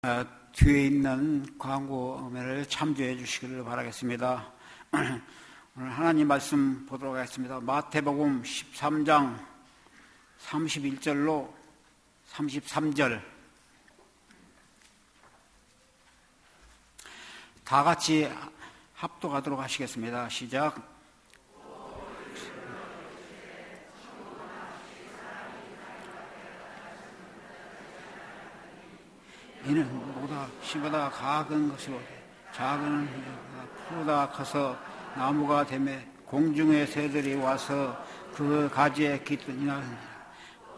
뒤에 있는 광고를 참조해 주시기를 바라겠습니다. 오늘 하나님 말씀 보도록 하겠습니다. 마태복음 13장 31절로 33절 다 같이 합독하도록 하시겠습니다. 시작. 이는 보다 심보다 작은 것이로 작은 풀보다 커서 나무가 되매 공중의 새들이 와서 그 가지에 깃드니라.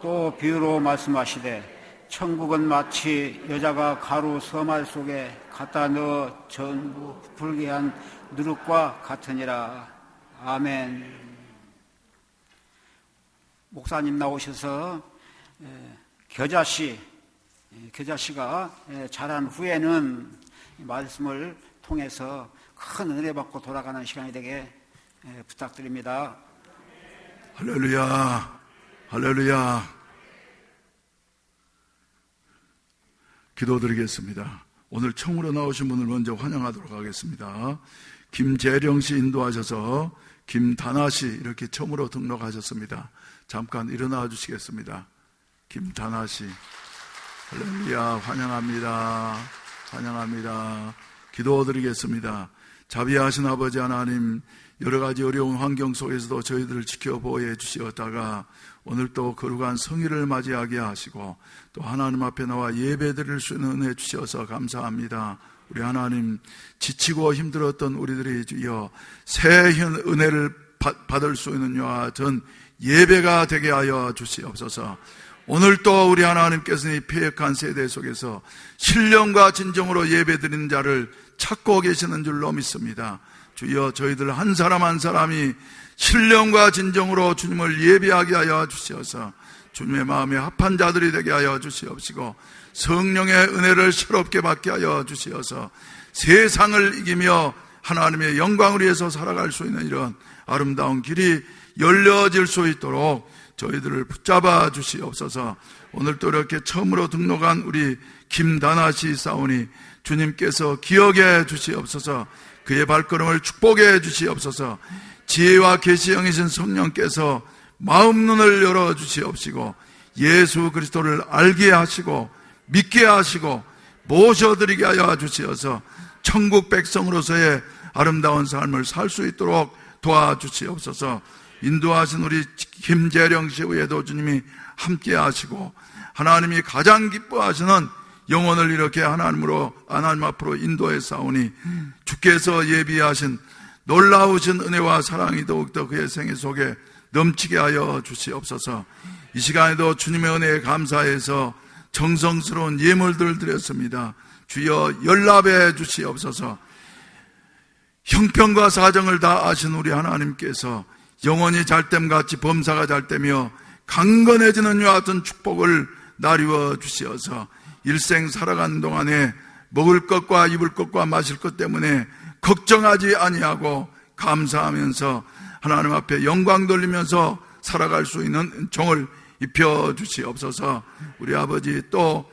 또 비유로 말씀하시되 천국은 마치 여자가 가루 서말 속에 갖다 넣어 전부 불게 한 누룩과 같으니라. 아멘. 목사님 나오셔서 겨자씨가 자란 후에는 말씀을 통해서 큰 은혜 받고 돌아가는 시간이 되게 부탁드립니다. 할렐루야, 할렐루야. 기도드리겠습니다. 오늘 처음으로 나오신 분을 먼저 환영하도록 하겠습니다. 김재령 씨 인도하셔서 김다나 씨 이렇게 처음으로 등록하셨습니다. 잠깐 일어나 주시겠습니다. 김다나 씨. 할렐루야, 환영합니다. 환영합니다. 기도드리겠습니다. 자비하신 아버지 하나님, 여러 가지 어려운 환경 속에서도 저희들을 지켜 보호해 주시었다가 오늘 또 거룩한 성일을 맞이하게 하시고 또 하나님 앞에 나와 예배드릴 수 있는 은혜 주셔서 감사합니다. 우리 하나님, 지치고 힘들었던 우리들이 주여 새 은혜를 받을 수 있는 이와 같은 예배가 되게 하여 주시옵소서. 오늘 또 우리 하나님께서는 이 폐역한 세대 속에서 신령과 진정으로 예배드리는 자를 찾고 계시는 줄로 믿습니다. 주여, 저희들 한 사람 한 사람이 신령과 진정으로 주님을 예배하게 하여 주시어서 주님의 마음에 합한 자들이 되게 하여 주시옵시고 성령의 은혜를 새롭게 받게 하여 주시어서 세상을 이기며 하나님의 영광을 위해서 살아갈 수 있는 이런 아름다운 길이 열려질 수 있도록 저희들을 붙잡아 주시옵소서. 오늘 또 이렇게 처음으로 등록한 우리 김다나 씨 사오니 주님께서 기억해 주시옵소서. 그의 발걸음을 축복해 주시옵소서. 지혜와 계시 영이신 성령께서 마음 눈을 열어 주시옵시고 예수 그리스도를 알게 하시고 믿게 하시고 모셔드리게 하여 주시어서 천국 백성으로서의 아름다운 삶을 살 수 있도록 도와주시옵소서. 인도하신 우리 김재령 씨 외에도 주님이 함께 하시고 하나님이 가장 기뻐하시는 영혼을 이렇게 하나님 앞으로 인도해 싸우니 주께서 예비하신 놀라우신 은혜와 사랑이 더욱더 그의 생애 속에 넘치게 하여 주시옵소서. 이 시간에도 주님의 은혜에 감사해서 정성스러운 예물들을 드렸습니다. 주여 연락해 주시옵소서. 형편과 사정을 다 아신 우리 하나님께서 영원히 잘됨같이 범사가 잘되며 강건해지는 이와 같은 축복을 나리워 주시어서 일생 살아가는 동안에 먹을 것과 입을 것과 마실 것 때문에 걱정하지 아니하고 감사하면서 하나님 앞에 영광 돌리면서 살아갈 수 있는 종을 입혀 주시옵소서. 우리 아버지, 또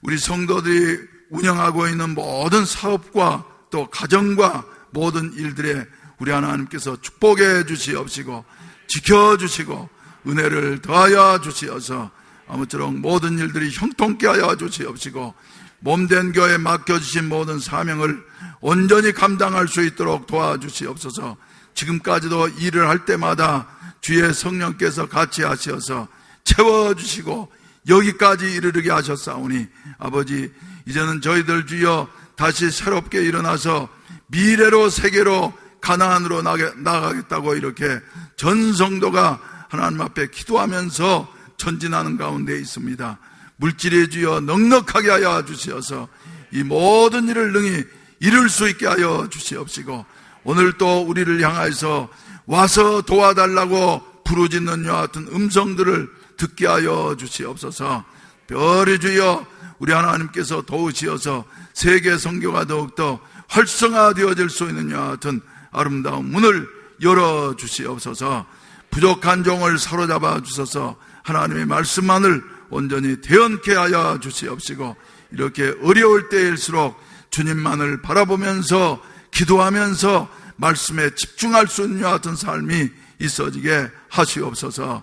우리 성도들이 운영하고 있는 모든 사업과 또 가정과 모든 일들에 우리 하나님께서 축복해 주시옵시고 지켜주시고 은혜를 더하여 주시어서 아무쪼록 모든 일들이 형통케 하여 주시옵시고 몸된 교회에 맡겨주신 모든 사명을 온전히 감당할 수 있도록 도와주시옵소서. 지금까지도 일을 할 때마다 주의 성령께서 같이 하시어서 채워주시고 여기까지 이르게 하셨사오니 아버지, 이제는 저희들 주여 다시 새롭게 일어나서 미래로 세계로 가나안으로 나가겠다고 이렇게 전 성도가 하나님 앞에 기도하면서 전진하는 가운데 있습니다. 물질의 주여 넉넉하게 하여 주시어서 이 모든 일을 능히 이룰 수 있게 하여 주시옵시고 오늘 또 우리를 향해서 와서 도와달라고 부르짖는 이와 같은 음성들을 듣게 하여 주시옵소서. 별이 주여 우리 하나님께서 도우시어서 세계 선교가 더욱더 활성화되어질 수 있는 이와 같은 아름다운 문을 열어주시옵소서. 부족한 종을 사로잡아 주셔서 하나님의 말씀만을 온전히 대언케 하여 주시옵시고 이렇게 어려울 때일수록 주님만을 바라보면서 기도하면서 말씀에 집중할 수 있는 이와 같은 삶이 있어지게 하시옵소서.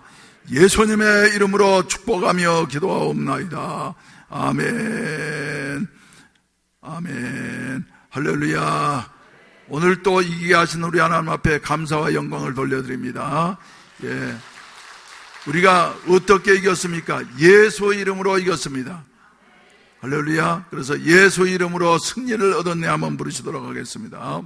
예수님의 이름으로 축복하며 기도하옵나이다. 아멘. 아멘. 할렐루야. 오늘 또 이기게 하신 우리 하나님 앞에 감사와 영광을 돌려드립니다. 예. 우리가 어떻게 이겼습니까? 예수 이름으로 이겼습니다. 할렐루야. 그래서 예수 이름으로 승리를 얻었네 한번 부르시도록 하겠습니다.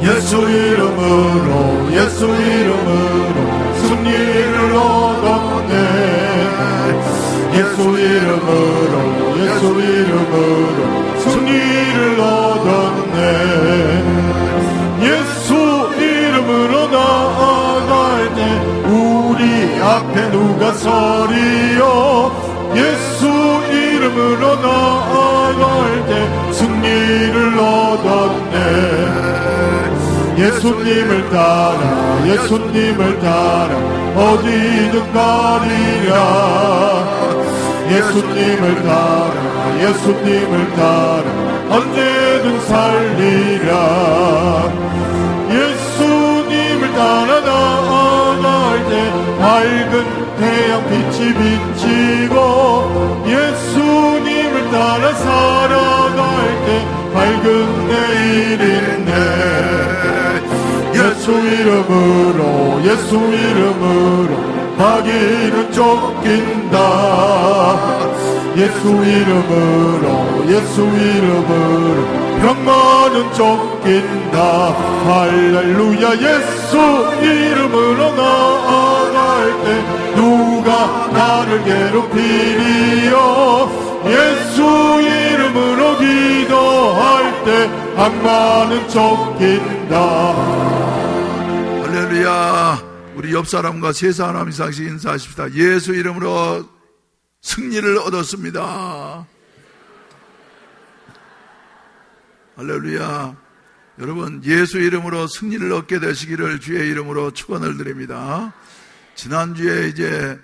예수 이름으로 예수 이름으로 승리를 얻었네. 예수 이름으로 예수 이름으로 승리를 얻었네. 예수 이름으로 나아갈 때 우리 앞에 누가 서리요. 예수 이름으로 나아갈 때 승리를 얻었네. 예수님을 따라 예수님을 따라 어디든 가리라. 예수님을 따라 예수님을 따라 언제든 살리라. 예수님을 따라 나아갈 때 밝은 태양빛이 비치고 예수님을 따라 살아갈 때 밝은 내일이네. 예수 이름으로 예수 이름으로 마귀는 쫓긴다. 예수 이름으로 예수 이름으로 병마는 쫓긴다. 할렐루야. 예수 이름으로 나아갈 때 누가 나를 괴롭히리요. 예수 이름으로 기도할 때 악마는 쫓긴다. 할렐루야. 우리 옆 사람과 세 사람 이상씩 인사하십시다. 예수 이름으로 승리를 얻었습니다. 할렐루야. 여러분, 예수 이름으로 승리를 얻게 되시기를 주의 이름으로 축원을 드립니다. 지난주에 이제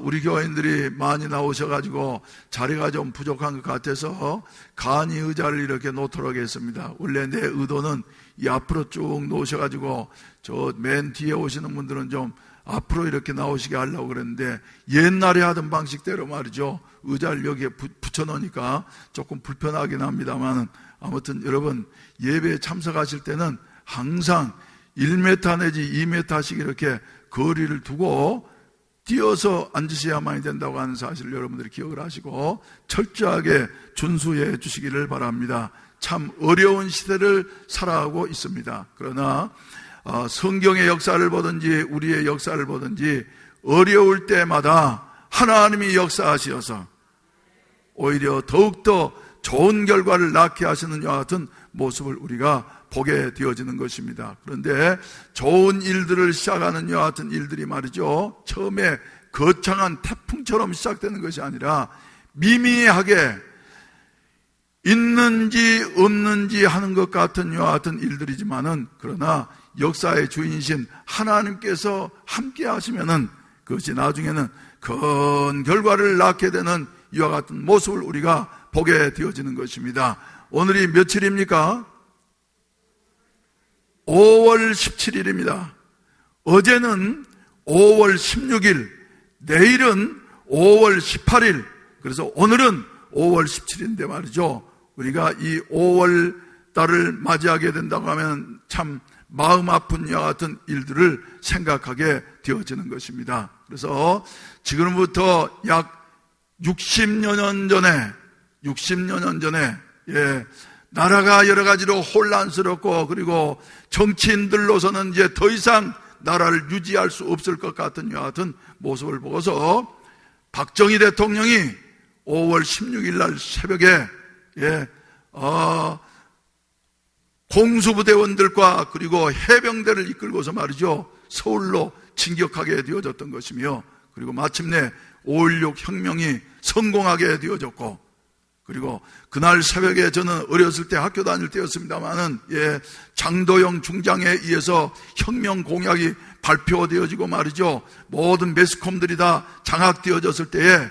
우리 교인들이 많이 나오셔가지고 자리가 좀 부족한 것 같아서 간이 의자를 이렇게 놓도록 했습니다. 원래 내 의도는 이 앞으로 쭉 놓으셔가지고 저 맨 뒤에 오시는 분들은 좀 앞으로 이렇게 나오시게 하려고 그랬는데 옛날에 하던 방식대로 말이죠. 의자를 여기에 붙여놓으니까 조금 불편하긴 합니다만 아무튼 여러분 예배에 참석하실 때는 항상 1m 내지 2m씩 이렇게 거리를 두고 뛰어서 앉으셔야만이 된다고 하는 사실을 여러분들이 기억을 하시고 철저하게 준수해 주시기를 바랍니다. 참 어려운 시대를 살아가고 있습니다. 그러나 성경의 역사를 보든지 우리의 역사를 보든지 어려울 때마다 하나님이 역사하시어서 오히려 더욱더 좋은 결과를 낳게 하시는 이와 같은 모습을 우리가 보게 되어지는 것입니다. 그런데 좋은 일들을 시작하는 이와 같은 일들이 말이죠, 처음에 거창한 태풍처럼 시작되는 것이 아니라 미미하게 있는지 없는지 하는 것 같은 이와 같은 일들이지만은 그러나 역사의 주인이신 하나님께서 함께 하시면은 그것이 나중에는 큰 결과를 낳게 되는 이와 같은 모습을 우리가 보게 되어지는 것입니다. 오늘이 며칠입니까? 5월 17일입니다. 어제는 5월 16일, 내일은 5월 18일, 그래서 오늘은 5월 17일인데 말이죠. 우리가 이 5월 달을 맞이하게 된다고 하면 참 마음 아픈 이와 같은 일들을 생각하게 되어지는 것입니다. 그래서 지금부터 약 60여 년 전에 나라가 여러 가지로 혼란스럽고 그리고 정치인들로서는 이제 더 이상 나라를 유지할 수 없을 것 같은 이와 같은 모습을 보고서 박정희 대통령이 5월 16일 날 새벽에 공수부대원들과 그리고 해병대를 이끌고서 말이죠, 서울로 진격하게 되어졌던 것이며, 그리고 마침내 5.16 혁명이 성공하게 되어졌고, 그리고 그날 새벽에 저는 어렸을 때 학교 다닐 때였습니다만은, 장도영 중장에 의해서 혁명 공약이 발표되어지고 말이죠. 모든 매스컴들이 다 장악되어졌을 때에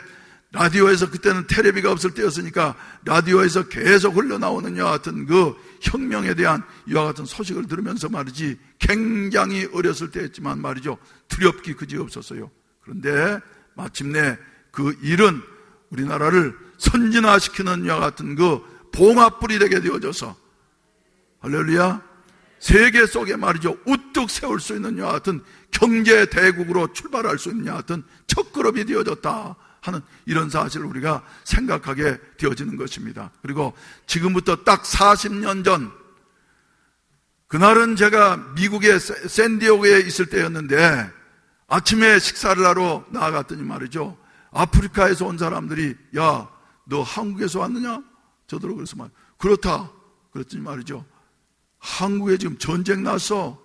라디오에서, 그때는 텔레비가 없을 때였으니까 라디오에서 계속 흘러나오는 이와 같은 그 혁명에 대한 이와 같은 소식을 들으면서 말이지, 굉장히 어렸을 때였지만 말이죠, 두렵기 그지없었어요. 그런데 마침내 그 일은 우리나라를 선진화시키는 이와 같은 그 봉합불이 되게 되어져서, 할렐루야, 세계 속에 말이죠, 우뚝 세울 수 있는 이와 같은 경제 대국으로 출발할 수 있는 이와 같은 첫걸음이 되어졌다 하는 이런 사실을 우리가 생각하게 되어지는 것입니다. 그리고 지금부터 딱 40년 전, 그날은 제가 미국의 샌디에고에 있을 때였는데, 아침에 식사를 하러 나아갔더니 말이죠, 아프리카에서 온 사람들이, 야, 너 한국에서 왔느냐? 저더러 그래서 말, 그렇다. 그랬더니 말이죠, 한국에 지금 전쟁 났어.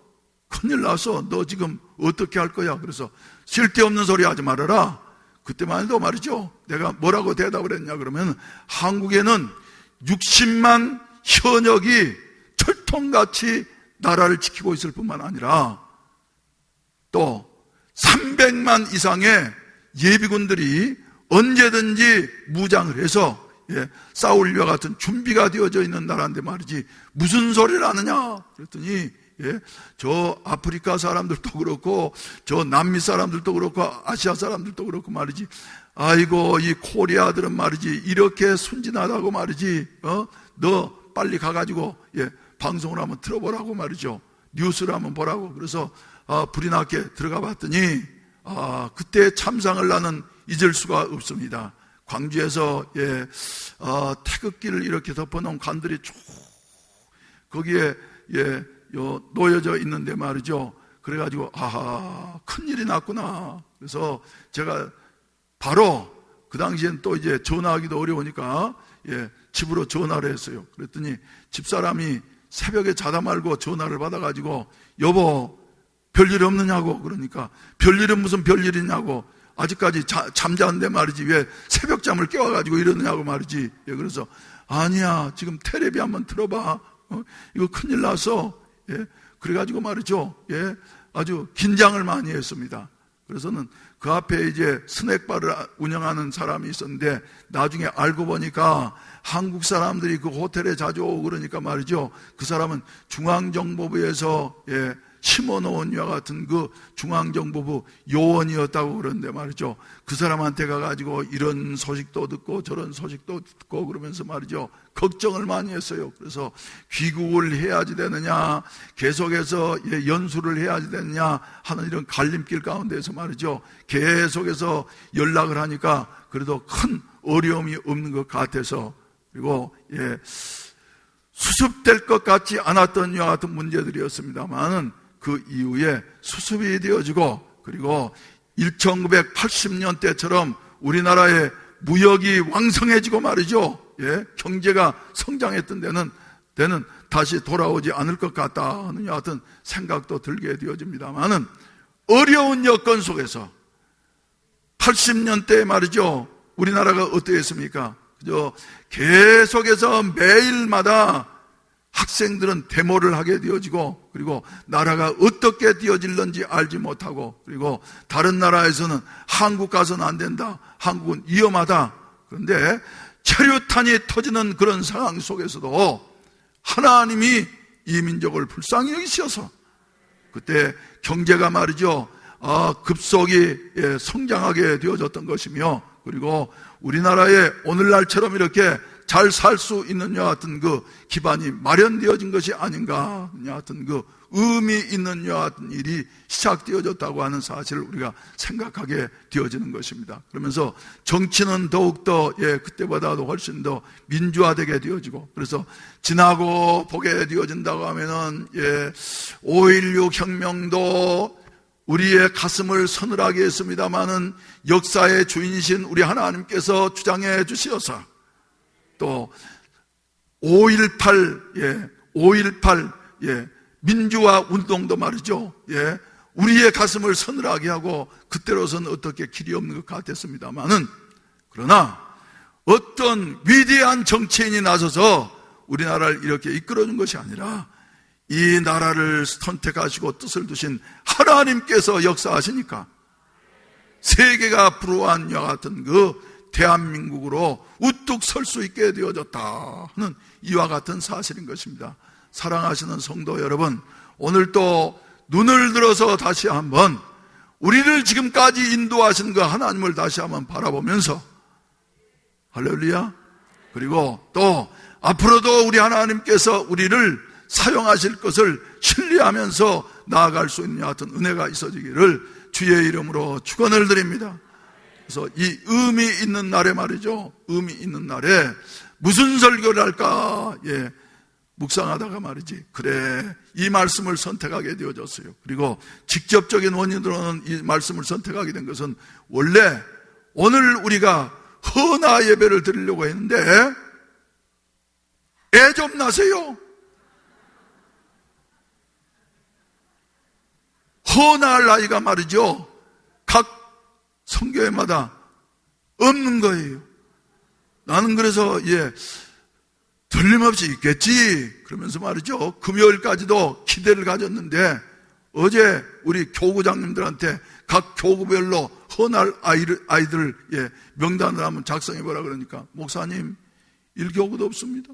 큰일 났어. 너 지금 어떻게 할 거야? 그래서 쓸데없는 소리 하지 말아라. 그때만 해도 말이죠, 내가 뭐라고 대답을 했냐 그러면, 한국에는 60만 현역이 철통같이 나라를 지키고 있을 뿐만 아니라 또 300만 이상의 예비군들이 언제든지 무장을 해서 싸울 것 같은 준비가 되어져 있는 나라인데 말이지, 무슨 소리를 하느냐 그랬더니, 저 아프리카 사람들도 그렇고 저 남미 사람들도 그렇고 아시아 사람들도 그렇고 말이지, 아이고 이 코리아들은 말이지 이렇게 순진하다고 말이지, 너 빨리 가가지고 방송을 한번 틀어보라고 말이죠, 뉴스를 한번 보라고. 그래서 불이 나게 들어가 봤더니 그때 참상을 나는 잊을 수가 없습니다. 광주에서 태극기를 이렇게 덮어놓은 관들이 쭉 거기에 놓여져 있는데 말이죠. 그래가지고 큰일이 났구나. 그래서 제가 바로 그 당시엔 또 이제 전화하기도 어려우니까 집으로 전화를 했어요. 그랬더니 집사람이 새벽에 자다 말고 전화를 받아가지고, 여보 별일 없느냐고. 그러니까 별일은 무슨 별일이냐고, 아직까지 잠자는데 말이지 왜 새벽잠을 깨워가지고 이러느냐고 말이지. 그래서 아니야, 지금 텔레비 한번 틀어봐. 이거 큰일 났어. 그래가지고 말이죠, 아주 긴장을 많이 했습니다. 그래서는 그 앞에 이제 스낵바를 운영하는 사람이 있었는데, 나중에 알고 보니까 한국 사람들이 그 호텔에 자주 오고 그러니까 말이죠, 그 사람은 중앙정보부에서 심어놓은 이와 같은 그 중앙정보부 요원이었다고 그러는데 말이죠, 그 사람한테 가가지고 이런 소식도 듣고 저런 소식도 듣고 그러면서 말이죠, 걱정을 많이 했어요. 그래서 귀국을 해야지 되느냐, 계속해서 연수를 해야지 되느냐 하는 이런 갈림길 가운데서 말이죠, 계속해서 연락을 하니까 그래도 큰 어려움이 없는 것 같아서, 그리고 수습될 것 같지 않았던 이와 같은 문제들이었습니다만은 그 이후에 수습이 되어지고, 그리고 1980년대처럼 우리나라의 무역이 왕성해지고 말이죠, 경제가 성장했던 데는 다시 돌아오지 않을 것 같다 하는 여하튼 생각도 들게 되어집니다만은, 어려운 여건 속에서 80년대에 말이죠, 우리나라가 어떠했습니까? 그저 계속해서 매일마다 학생들은 데모를 하게 되어지고, 그리고 나라가 어떻게 되어질는지 알지 못하고, 그리고 다른 나라에서는 한국 가서는 안 된다, 한국은 위험하다. 그런데 체류탄이 터지는 그런 상황 속에서도 하나님이 이 민족을 불쌍히 여기셔서 그때 경제가 말이죠, 급속히 성장하게 되어졌던 것이며, 그리고 우리나라에 오늘날처럼 이렇게 잘 살 수 있는 여하튼 그 기반이 마련되어진 것이 아닌가, 여하튼 그 의미 있는 여하튼 일이 시작되어졌다고 하는 사실을 우리가 생각하게 되어지는 것입니다. 그러면서 정치는 더욱더 그때보다도 훨씬 더 민주화되게 되어지고, 그래서 지나고 보게 되어진다고 하면은 5.16 혁명도 우리의 가슴을 서늘하게 했습니다마는 역사의 주인이신 우리 하나님께서 주장해 주시어서, 또 5.18 민주화 운동도 말이죠, 우리의 가슴을 서늘하게 하고 그때로서는 어떻게 길이 없는 것 같았습니다마는, 그러나 어떤 위대한 정치인이 나서서 우리나라를 이렇게 이끌어준 것이 아니라 이 나라를 선택하시고 뜻을 두신 하나님께서 역사하시니까 세계가 부러워한 이와 같은 그 대한민국으로 우뚝 설 수 있게 되어졌다 하는 이와 같은 사실인 것입니다. 사랑하시는 성도 여러분, 오늘 또 눈을 들어서 다시 한번 우리를 지금까지 인도하신 그 하나님을 다시 한번 바라보면서, 할렐루야, 그리고 또 앞으로도 우리 하나님께서 우리를 사용하실 것을 신뢰하면서 나아갈 수 있는 같은 은혜가 있어지기를 주의 이름으로 축원을 드립니다. 그래서 이 의미 있는 날에 말이죠, 의미 있는 날에 무슨 설교를 할까 묵상하다가 말이지, 그래, 이 말씀을 선택하게 되어졌어요. 그리고 직접적인 원인으로는 이 말씀을 선택하게 된 것은 원래 오늘 우리가 헌화 예배를 드리려고 했는데 애 좀 나세요. 헌화할 나이가 말이죠, 각 성교회마다 없는 거예요. 나는 그래서 틀림없이 있겠지 그러면서 말이죠, 금요일까지도 기대를 가졌는데 어제 우리 교구장님들한테 각 교구별로 헌할 아이들 명단을 한번 작성해보라 그러니까, 목사님 1교구도 없습니다,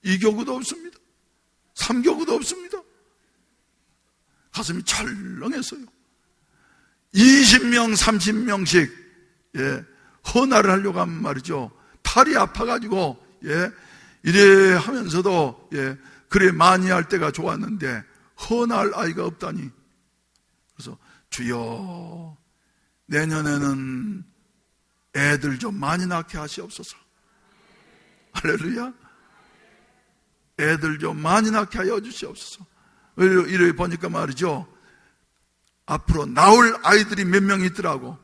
2교구도 없습니다, 3교구도 없습니다. 가슴이 철렁했어요. 20명 30명씩 헌화를 하려고 하면 말이죠, 팔이 아파가지고 이래 하면서도 그래 많이 할 때가 좋았는데 헌화할 아이가 없다니. 그래서 주여, 내년에는 애들 좀 많이 낳게 하시옵소서. 할렐루야. 애들 좀 많이 낳게 하여 주시옵소서. 이래 보니까 말이죠, 앞으로 나올 아이들이 몇 명 있더라고.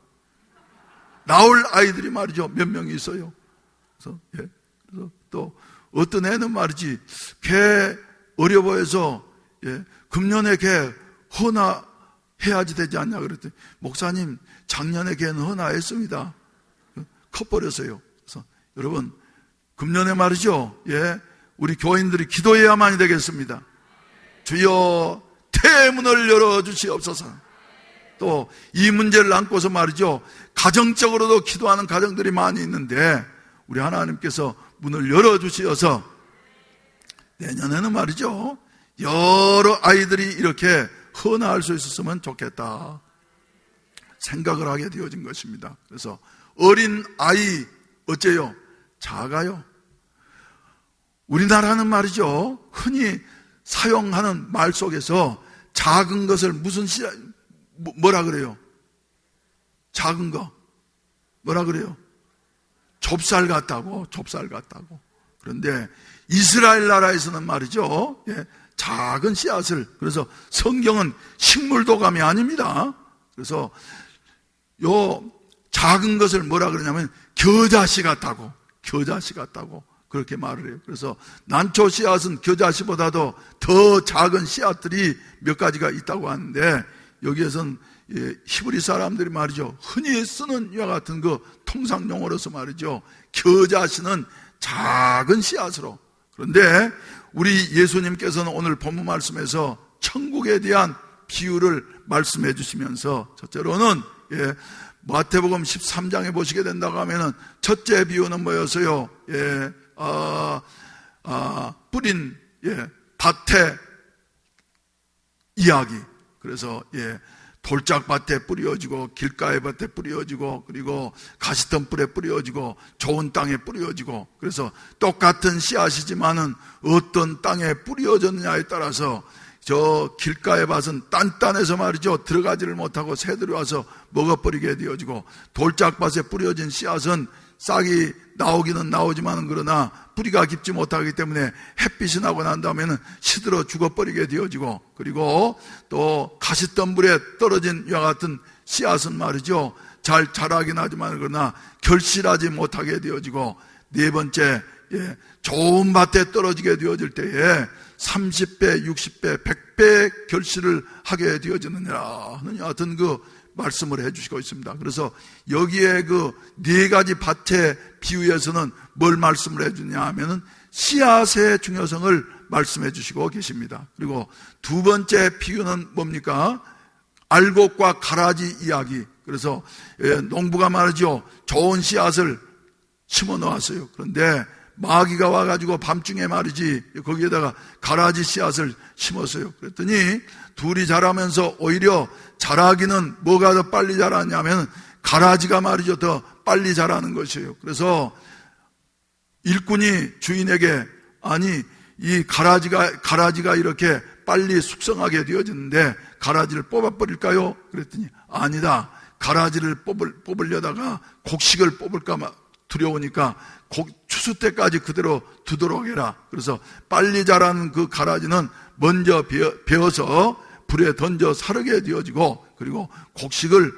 나올 아이들이 말이죠, 몇 명이 있어요. 그래서 또 어떤 애는 말이지, 걔 어려 보여서 금년에 걔 헌화해야지 되지 않냐 그랬더니, 목사님 작년에 걔는 헌화했습니다. 커버렸어요. 그래서 여러분, 금년에 말이죠, 우리 교인들이 기도해야만이 되겠습니다. 주여, 태문을 열어주시옵소서. 또 이 문제를 안고서 말이죠, 가정적으로도 기도하는 가정들이 많이 있는데 우리 하나님께서 문을 열어주시어서 내년에는 말이죠, 여러 아이들이 이렇게 헌화할 수 있었으면 좋겠다 생각을 하게 되어진 것입니다. 그래서 어린 아이 어째요? 작아요. 우리나라는 말이죠, 흔히 사용하는 말 속에서 작은 것을 뭐라 그래요? 작은 거 뭐라 그래요? 좁쌀 같다고. 그런데 이스라엘 나라에서는 말이죠, 작은 씨앗을, 그래서 성경은 식물도감이 아닙니다. 그래서 요 작은 것을 뭐라 그러냐면 겨자씨 같다고 그렇게 말을 해요. 그래서 난초 씨앗은 겨자씨보다도 더 작은 씨앗들이 몇 가지가 있다고 하는데, 여기에선 히브리 사람들이 말이죠, 흔히 쓰는 이와 같은 그 통상 용어로서 말이죠, 겨자씨는 작은 씨앗으로. 그런데 우리 예수님께서는 오늘 본문 말씀에서 천국에 대한 비유를 말씀해 주시면서, 첫째로는 마태복음 13장에 보시게 된다고 하면은 첫째 비유는 뭐였어요? 뿌린 밭의 이야기. 그래서 돌짝밭에 뿌려지고 길가의 밭에 뿌려지고 그리고 가시덤불에 뿌려지고 좋은 땅에 뿌려지고, 그래서 똑같은 씨앗이지만은 어떤 땅에 뿌려졌느냐에 따라서 저 길가의 밭은 단단해서 말이죠, 들어가지를 못하고 새들이 와서 먹어버리게 되어지고, 돌짝밭에 뿌려진 씨앗은 싹이 나오기는 나오지만 그러나 뿌리가 깊지 못하기 때문에 햇빛이 나고 난 다음에는 시들어 죽어버리게 되어지고, 그리고 또 가시덤불에 떨어진 이와 같은 씨앗은 말이죠, 잘 자라긴 하지만 그러나 결실하지 못하게 되어지고, 네 번째 좋은 밭에 떨어지게 되어질 때에 30배, 60배, 100배 결실을 하게 되어지느니라 하는 여하튼 그 말씀을 해주시고 있습니다. 그래서 여기에 그 네 가지 밭의 비유에서는 뭘 말씀을 해주냐 하면은 씨앗의 중요성을 말씀해 주시고 계십니다. 그리고 두 번째 비유는 뭡니까? 알곡과 가라지 이야기. 그래서 농부가 말이죠, 좋은 씨앗을 심어 놓았어요. 그런데 마귀가 와가지고 밤중에 말이지 거기에다가 가라지 씨앗을 심었어요. 그랬더니 둘이 자라면서 오히려 자라기는 뭐가 더 빨리 자라냐면 가라지가 말이죠 더 빨리 자라는 것이에요. 그래서 일꾼이 주인에게 아니 이 가라지가 이렇게 빨리 숙성하게 되어졌는데 가라지를 뽑아버릴까요? 그랬더니 아니다. 가라지를 뽑으려다가 곡식을 뽑을까 두려우니까 추수 때까지 그대로 두도록 해라. 그래서 빨리 자라는 그 가라지는 먼저 베어서 불에 던져 사르게 되어지고, 그리고 곡식을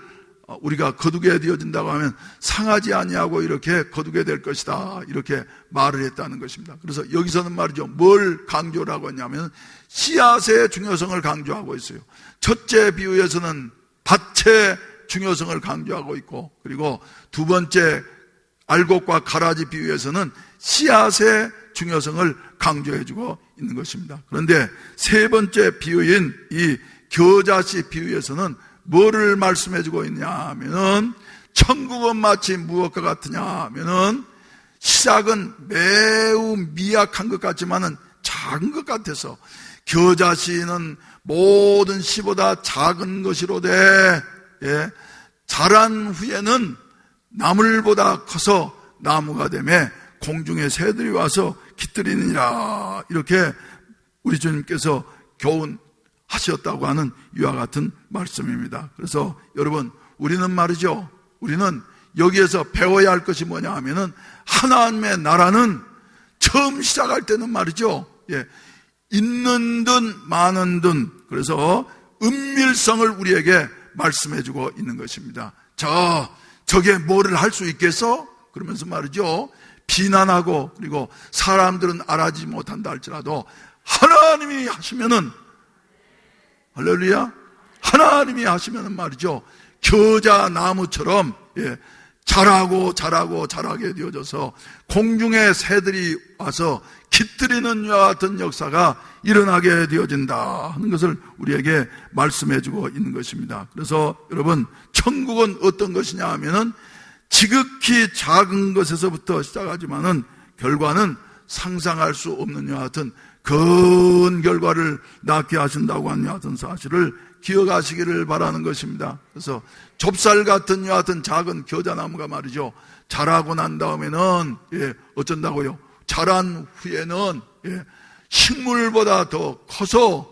우리가 거두게 되어진다고 하면 상하지 아니하고 이렇게 거두게 될 것이다, 이렇게 말을 했다는 것입니다. 그래서 여기서는 말이죠, 뭘 강조를 하고 있냐면 씨앗의 중요성을 강조하고 있어요. 첫째 비유에서는 밭의 중요성을 강조하고 있고, 그리고 두 번째 알곡과 가라지 비유에서는 씨앗의 중요성을 강조해주고 있는 것입니다. 그런데 세 번째 비유인 이 겨자씨 비유에서는 뭐를 말씀해주고 있냐 하면은 천국은 마치 무엇과 같으냐 하면은 시작은 매우 미약한 것 같지만은 작은 것 같아서 겨자씨는 모든 씨보다 작은 것이로되 자란 후에는 나물보다 커서 나무가 되매 공중의 새들이 와서 깃들이느니라, 이렇게 우리 주님께서 교훈하셨다고 하는 이와 같은 말씀입니다. 그래서 여러분, 우리는 말이죠, 우리는 여기에서 배워야 할 것이 뭐냐 하면은 하나님의 나라는 처음 시작할 때는 말이죠, 있는 듯 많은 듯, 그래서 은밀성을 우리에게 말씀해주고 있는 것입니다. 저게 뭐를 할 수 있겠어? 그러면서 말이죠, 비난하고, 그리고 사람들은 알아지 못한다 할지라도 하나님이 하시면은, 할렐루야, 하나님이 하시면은 말이죠, 겨자 나무처럼 자라게 되어져서 공중의 새들이 와서 깃들이는 이와 같은 역사가 일어나게 되어진다 하는 것을 우리에게 말씀해주고 있는 것입니다. 그래서 여러분, 천국은 어떤 것이냐 하면은 지극히 작은 것에서부터 시작하지만은 결과는 상상할 수 없는 이와 같은 큰 결과를 낳게 하신다고 하는 이와 같은 사실을 기억하시기를 바라는 것입니다. 그래서 좁쌀 같은 이와 같은 작은 겨자나무가 말이죠, 자라고 난 다음에는 어쩐다고요? 자란 후에는 식물보다 더 커서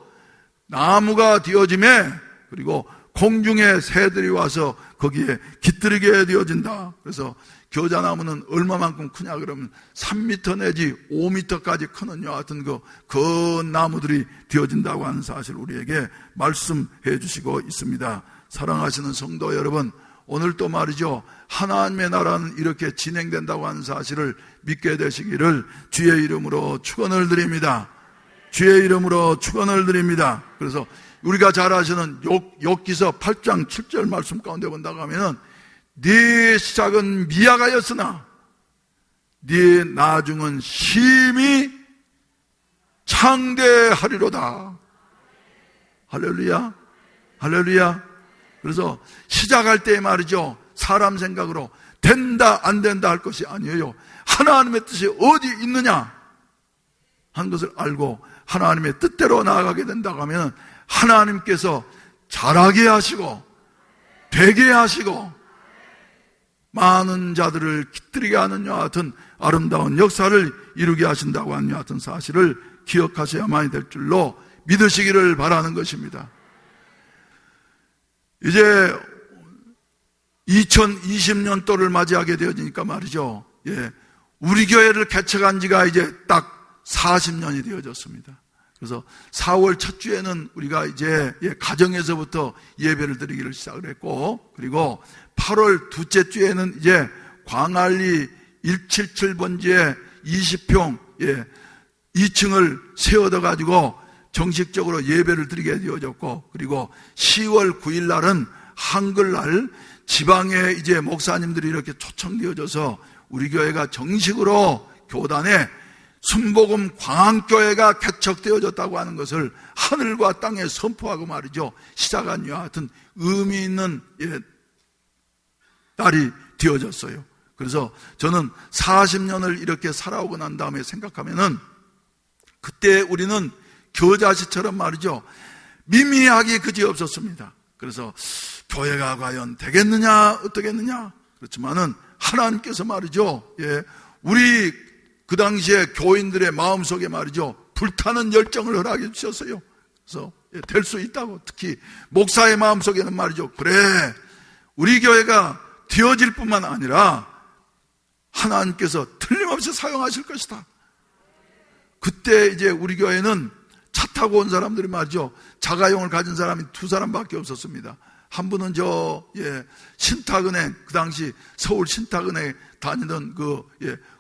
나무가 되어지매, 그리고 공중의 새들이 와서 거기에 깃들이게 되어진다. 그래서 겨자나무는 얼마만큼 크냐 그러면 3m 내지 5m까지 크는 이와 같은 그 나무들이 되어진다고 하는 사실을 우리에게 말씀해 주시고 있습니다. 사랑하시는 성도 여러분, 오늘 또 말이죠, 하나님의 나라는 이렇게 진행된다고 하는 사실을 믿게 되시기를 주의 이름으로 축원을 드립니다. 주의 이름으로 축원을 드립니다. 그래서 우리가 잘 아시는 욥기서 8장 7절 말씀 가운데 본다고 하면은 네 시작은 미약하였으나 네 나중은 심히 창대하리로다. 할렐루야, 할렐루야. 그래서 시작할 때 말이죠, 사람 생각으로 된다 안 된다 할 것이 아니에요. 하나님의 뜻이 어디 있느냐 하는 것을 알고 하나님의 뜻대로 나아가게 된다고 하면 하나님께서 자라게 하시고 되게 하시고 많은 자들을 깃들이게 하는 이와 같은 아름다운 역사를 이루게 하신다고 하는 이와 같은 사실을 기억하셔야만이 될 줄로 믿으시기를 바라는 것입니다. 이제 2020년도를 맞이하게 되어지니까 말이죠, 우리 교회를 개척한 지가 이제 딱 40년이 되어졌습니다. 그래서 4월 첫 주에는 우리가 이제 가정에서부터 예배를 드리기를 시작을 했고, 그리고 8월 둘째 주에는 이제 광안리 177번지에 20평 2층을 세워둬 가지고 정식적으로 예배를 드리게 되어졌고, 그리고 10월 9일 날은 한글날 지방에 이제 목사님들이 이렇게 초청되어져서 우리 교회가 정식으로 교단에 순복음 광학교회가 개척되어졌다고 하는 것을 하늘과 땅에 선포하고 말이죠, 시작한 이와 같은 의미 있는 날이 되어졌어요. 그래서 저는 40년을 이렇게 살아오고 난 다음에 생각하면은 그때 우리는 겨자씨처럼 말이죠, 미미하기 그지없었습니다. 그래서 교회가 과연 되겠느냐 어떻겠느냐, 그렇지만은 하나님께서 말이죠, 우리 그 당시에 교인들의 마음속에 말이죠, 불타는 열정을 허락해 주셨어요. 그래서 될 수 있다고, 특히 목사의 마음속에는 말이죠, 그래 우리 교회가 되어질 뿐만 아니라 하나님께서 틀림없이 사용하실 것이다. 그때 이제 우리 교회는 차 타고 온 사람들이 말이죠, 자가용을 가진 사람이 2사람밖에 없었습니다. 한 분은 신탁은행, 그 당시 서울 신탁은행 다니던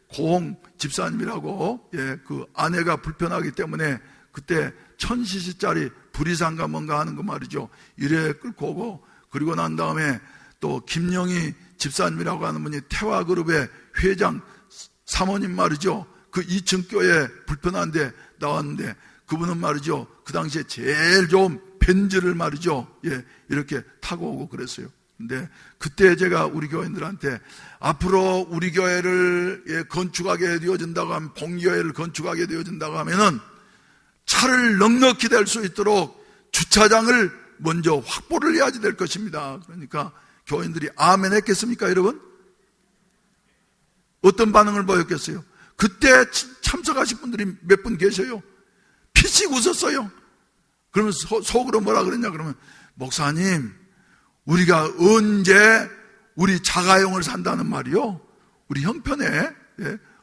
고홍 집사님이라고, 그 아내가 불편하기 때문에 그때 1000cc짜리 불이상가 뭔가 하는 거 말이죠, 이래 끌고 오고, 그리고 난 다음에 또 김영희 집사님이라고 하는 분이 태화그룹의 회장 사모님 말이죠, 그 2층 교회 불편한데 나왔는데 그분은 말이죠, 그 당시에 제일 좋은 벤츠를 말이죠, 이렇게 타고 오고 그랬어요. 근데 그때 제가 우리 교인들한테 앞으로 우리 교회를 건축하게 되어진다고 하면, 봉교회를 건축하게 되어진다고 하면은 차를 넉넉히 댈 수 있도록 주차장을 먼저 확보를 해야지 될 것입니다. 그러니까 교인들이 아멘 했겠습니까, 여러분? 어떤 반응을 보였겠어요? 그때 참석하신 분들이 몇 분 계셔요. 피식 웃었어요. 그러면 속으로 뭐라 그랬냐 그러면, 목사님 우리가 언제 우리 자가용을 산다는 말이요, 우리 형편에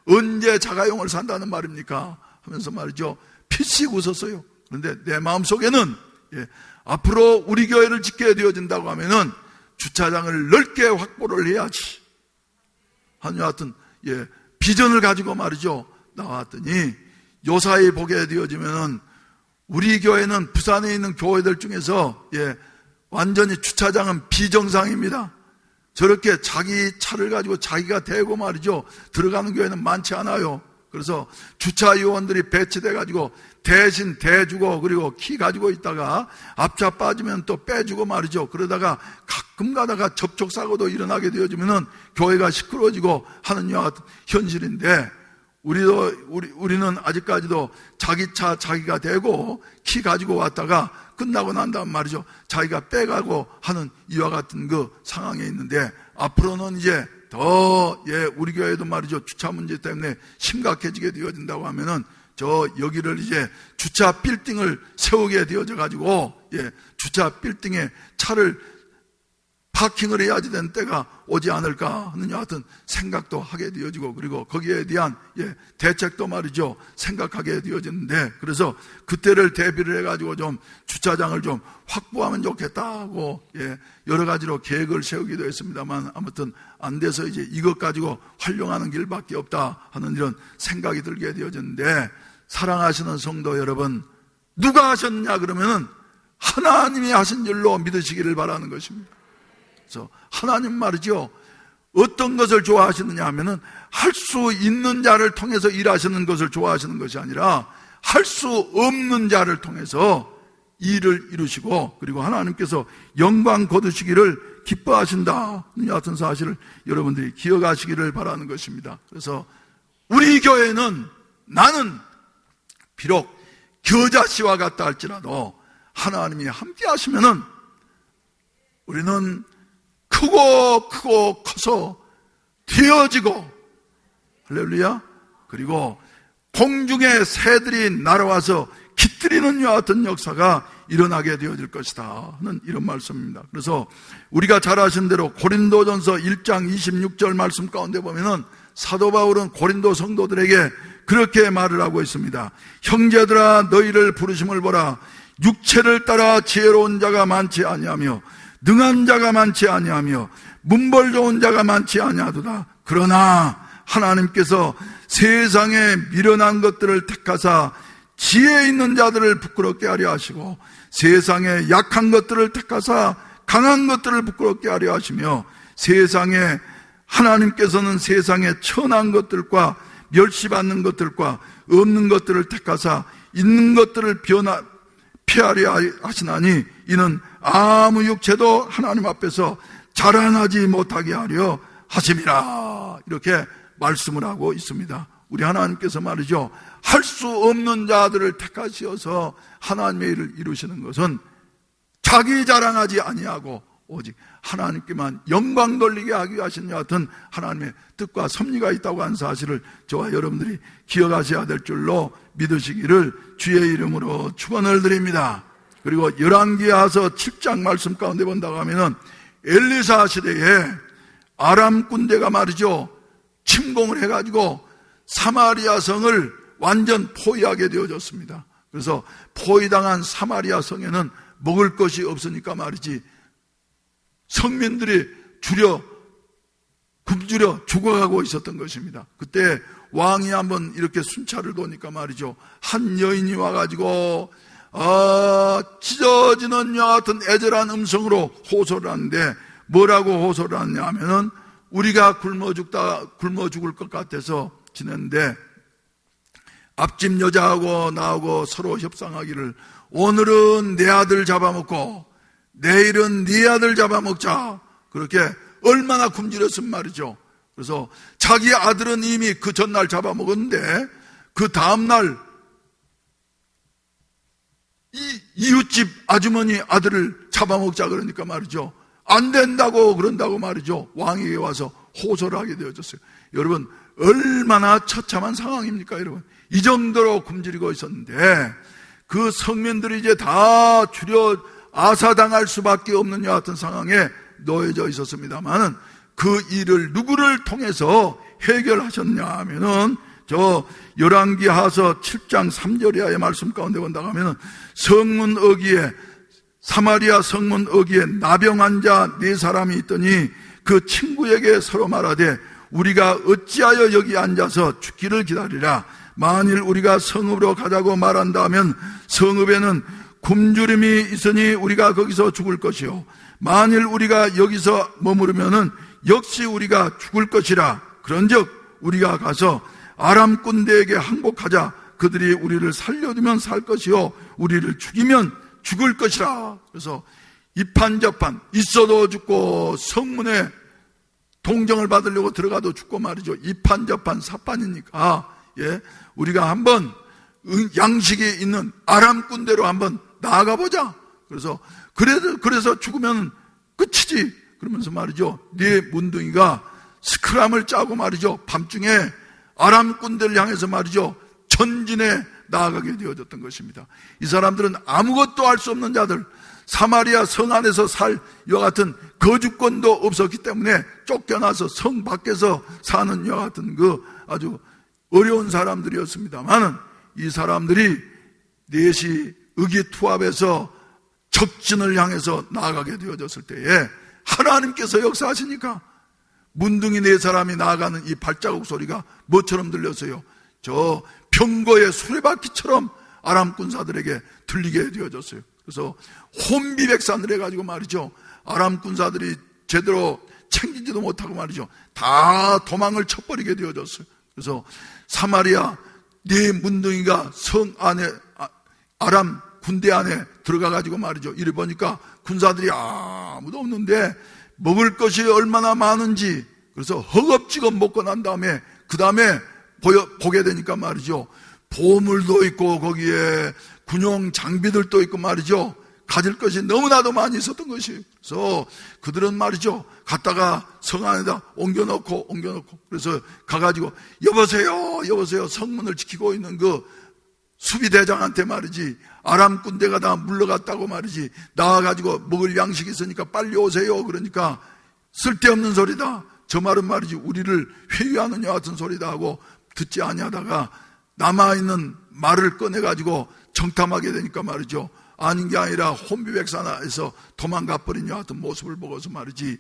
언제 자가용을 산다는 말입니까 하면서 말이죠, 피식 웃었어요. 그런데 내 마음속에는 앞으로 우리 교회를 짓게 되어진다고 하면은 주차장을 넓게 확보를 해야지 하는 여하튼 비전을 가지고 말이죠 나왔더니, 요사이 보게 되어지면은 우리 교회는 부산에 있는 교회들 중에서 완전히 주차장은 비정상입니다. 저렇게 자기 차를 가지고 자기가 대고 말이죠 들어가는 교회는 많지 않아요. 그래서 주차 요원들이 배치돼 가지고 대신 대주고, 그리고 키 가지고 있다가 앞차 빠지면 또 빼주고 말이죠. 그러다가 가끔 가다가 접촉사고도 일어나게 되어지면은 교회가 시끄러워지고 하는 이와 같은 현실인데, 우리는 아직까지도 자기 차 자기가 대고 키 가지고 왔다가 끝나고 난 다음 말이죠, 자기가 빼가고 하는 이와 같은 그 상황에 있는데, 앞으로는 이제 더 우리 교회도 말이죠 주차 문제 때문에 심각해지게 되어진다고 하면은 여기를 이제 주차 빌딩을 세우게 되어져 가지고 주차 빌딩에 차를 파킹을 해야지 되는 때가 오지 않을까 하는 여하튼 생각도 하게 되어지고, 그리고 거기에 대한 대책도 말이죠 생각하게 되어졌는데, 그래서 그때를 대비를 해가지고 좀 주차장을 좀 확보하면 좋겠다고 여러 가지로 계획을 세우기도 했습니다만, 아무튼 안 돼서 이제 이것 가지고 활용하는 길밖에 없다 하는 이런 생각이 들게 되어졌는데, 사랑하시는 성도 여러분, 누가 하셨느냐 그러면은 하나님이 하신 줄로 믿으시기를 바라는 것입니다. 그래서 하나님 말이죠, 어떤 것을 좋아하시느냐 하면은 할 수 있는 자를 통해서 일하시는 것을 좋아하시는 것이 아니라 할 수 없는 자를 통해서 일을 이루시고, 그리고 하나님께서 영광 거두시기를 기뻐하신다 이 같은 사실을 여러분들이 기억하시기를 바라는 것입니다. 그래서 우리 교회는, 나는 비록 겨자씨와 같다 할지라도 하나님이 함께 하시면은 우리는 크고 커서 되어지고, 할렐루야, 그리고 공중의 새들이 날아와서 깃들이는 이와 같은 역사가 일어나게 되어질 것이다 하는 이런 말씀입니다. 그래서 우리가 잘 아신 대로 고린도전서 1장 26절 말씀 가운데 보면은 사도 바울은 고린도 성도들에게 그렇게 말을 하고 있습니다. 형제들아, 너희를 부르심을 보라. 육체를 따라 지혜로운 자가 많지 아니하며 능한 자가 많지 아니하며 문벌 좋은 자가 많지 아니하도다. 그러나 하나님께서 세상에 미련한 것들을 택하사 지혜 있는 자들을 부끄럽게 하려 하시고, 세상에 약한 것들을 택하사 강한 것들을 부끄럽게 하려 하시며, 세상에 하나님께서는 세상에 천한 것들과 멸시받는 것들과 없는 것들을 택하사 있는 것들을 피하려 하시나니 이는 아무 육체도 하나님 앞에서 자라나지 못하게 하려 하심이라. 이렇게 말씀을 하고 있습니다. 우리 하나님께서 말이죠, 할 수 없는 자들을 택하시어서 하나님의 일을 이루시는 것은 자기 자랑하지 아니하고 오직 하나님께만 영광 돌리게 하기 하신 여하튼 하나님의 뜻과 섭리가 있다고 하는 사실을 저와 여러분들이 기억하셔야 될 줄로 믿으시기를 주의 이름으로 축원을 드립니다. 그리고 열왕기하서 7장 말씀 가운데 본다고 하면은 엘리사 시대에 아람 군대가 말이죠, 침공을 해가지고 사마리아 성을 완전 포위하게 되어졌습니다. 그래서 포위당한 사마리아 성에는 먹을 것이 없으니까 말이지 성민들이 굶주려 죽어가고 있었던 것입니다. 그때 왕이 한번 이렇게 순찰을 도니까 말이죠, 한 여인이 와가지고 찢어지는 여와 같은 애절한 음성으로 호소를 하는데 뭐라고 호소를 하느냐 하면은 우리가 굶어 죽을 것 같아서 지냈는데 앞집 여자하고 나하고 서로 협상하기를 오늘은 내 아들 잡아먹고 내일은 네 아들 잡아먹자. 그렇게 얼마나 굶주렸으면 말이죠. 그래서 자기 아들은 이미 그 전날 잡아먹었는데 그 다음날 이웃집 아주머니 아들을 잡아먹자 그러니까 말이죠, 안 된다고 그런다고 말이죠, 왕에게 와서 호소를 하게 되어졌어요. 여러분, 얼마나 처참한 상황입니까? 여러분, 이 정도로 굶주리고 있었는데 그 성민들이 이제 다 아사당할 수밖에 없는 여하 같은 상황에 놓여져 있었습니다만은 그 일을 누구를 통해서 해결하셨냐 하면은 저 열왕기하서 7장 3절 이하의 말씀 가운데 본다고 하면은 사마리아 성문 어귀에 나병 자 4사람이 있더니 그 친구에게 서로 말하되 우리가 어찌하여 여기 앉아서 죽기를 기다리라. 만일 우리가 성읍으로 가자고 말한다 하면 성읍에는 굶주림이 있으니 우리가 거기서 죽을 것이요, 만일 우리가 여기서 머무르면은 역시 우리가 죽을 것이라. 그런즉 우리가 가서 아람 군대에게 항복하자. 그들이 우리를 살려두면 살 것이요 우리를 죽이면 죽을 것이라. 그래서 이판저판 있어도 죽고 성문에 동정을 받으려고 들어가도 죽고 말이죠. 이판저판 사판이니까 우리가 한번 양식이 있는 아람 군대로 한번 나아가 보자. 그래서 죽으면 끝이지. 그러면서 말이죠, 네 문둥이가 스크람을 짜고 말이죠, 밤중에 아람 군대를 향해서 말이죠 전진에 나아가게 되어졌던 것입니다. 이 사람들은 아무것도 할 수 없는 자들, 사마리아 성 안에서 살 이와 같은 거주권도 없었기 때문에 쫓겨나서 성 밖에서 사는 이와 같은 그 아주 어려운 사람들이었습니다만은 이 사람들이 넷이 의기투합해서 적진을 향해서 나아가게 되어졌을 때에 하나님께서 역사하시니까 문둥이 4사람이 나아가는 이 발자국 소리가 뭐처럼 들렸어요? 저 병거의 수레바퀴처럼 아람 군사들에게 들리게 되어졌어요. 그래서 혼비백산을 해가지고 말이죠, 아람 군사들이 제대로 챙기지도 못하고 말이죠, 다 도망을 쳐버리게 되어졌어요. 그래서 사마리아 4 문둥이가 성 안에 아람 군대 안에 들어가가지고 말이죠, 이래 보니까 군사들이 아무도 없는데 먹을 것이 얼마나 많은지, 그래서 허겁지겁 먹고 난 다음에 그 다음에 보게 되니까 말이죠, 보물도 있고 거기에 군용 장비들도 있고 말이죠, 가질 것이 너무나도 많이 있었던 것이에요. 그래서 그들은 말이죠, 갔다가 성 안에다 옮겨놓고 그래서 가가지고 여보세요 성문을 지키고 있는 그 수비대장한테 말이지, 아람 군대가 다 물러갔다고 말이지, 나와가지고 먹을 양식이 있으니까 빨리 오세요. 그러니까 쓸데없는 소리다, 저 말은 말이지 우리를 회유하는 여 같은 소리다 하고 듣지 아니하다가 남아있는 말을 꺼내가지고 정탐하게 되니까 말이죠, 아닌 게 아니라 혼비백산에서 도망가 버린 여 같은 모습을 보고서 말이지,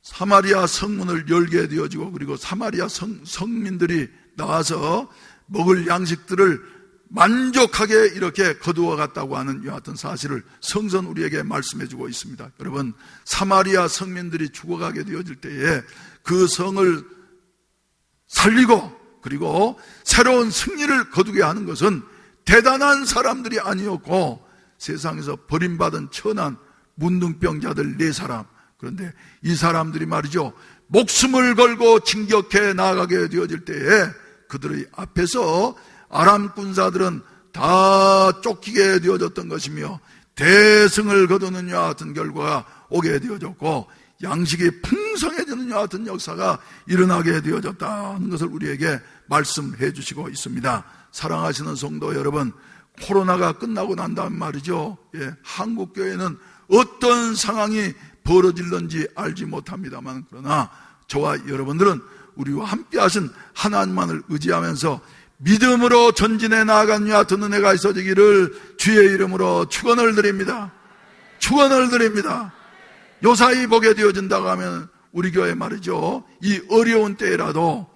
사마리아 성문을 열게 되어지고 그리고 사마리아 성민들이 나와서 먹을 양식들을 만족하게 이렇게 거두어 갔다고 하는 이와 같은 사실을 성선 우리에게 말씀해 주고 있습니다. 여러분, 사마리아 성민들이 죽어가게 되어질 때에 그 성을 살리고 그리고 새로운 승리를 거두게 하는 것은 대단한 사람들이 아니었고 세상에서 버림받은 천한 문둥병자들 4사람, 그런데 이 사람들이 말이죠, 목숨을 걸고 진격해 나아가게 되어질 때에 그들의 앞에서 아람 군사들은 다 쫓기게 되어졌던 것이며 대승을 거두는 이와 같은 결과가 오게 되어졌고 양식이 풍성해지는 이와 같은 역사가 일어나게 되어졌다는 것을 우리에게 말씀해 주시고 있습니다. 사랑하시는 성도 여러분, 코로나가 끝나고 난 다음 말이죠, 한국교회는 어떤 상황이 벌어질는지 알지 못합니다만 그러나 저와 여러분들은 우리와 함께 하신 하나님만을 의지하면서 믿음으로 전진해 나아간 이와 같은 은혜가 있어지기를 주의 이름으로 축원을 드립니다. 축원을 드립니다. 요사이 보게 되어진다고 하면 우리 교회 말이죠, 이 어려운 때라도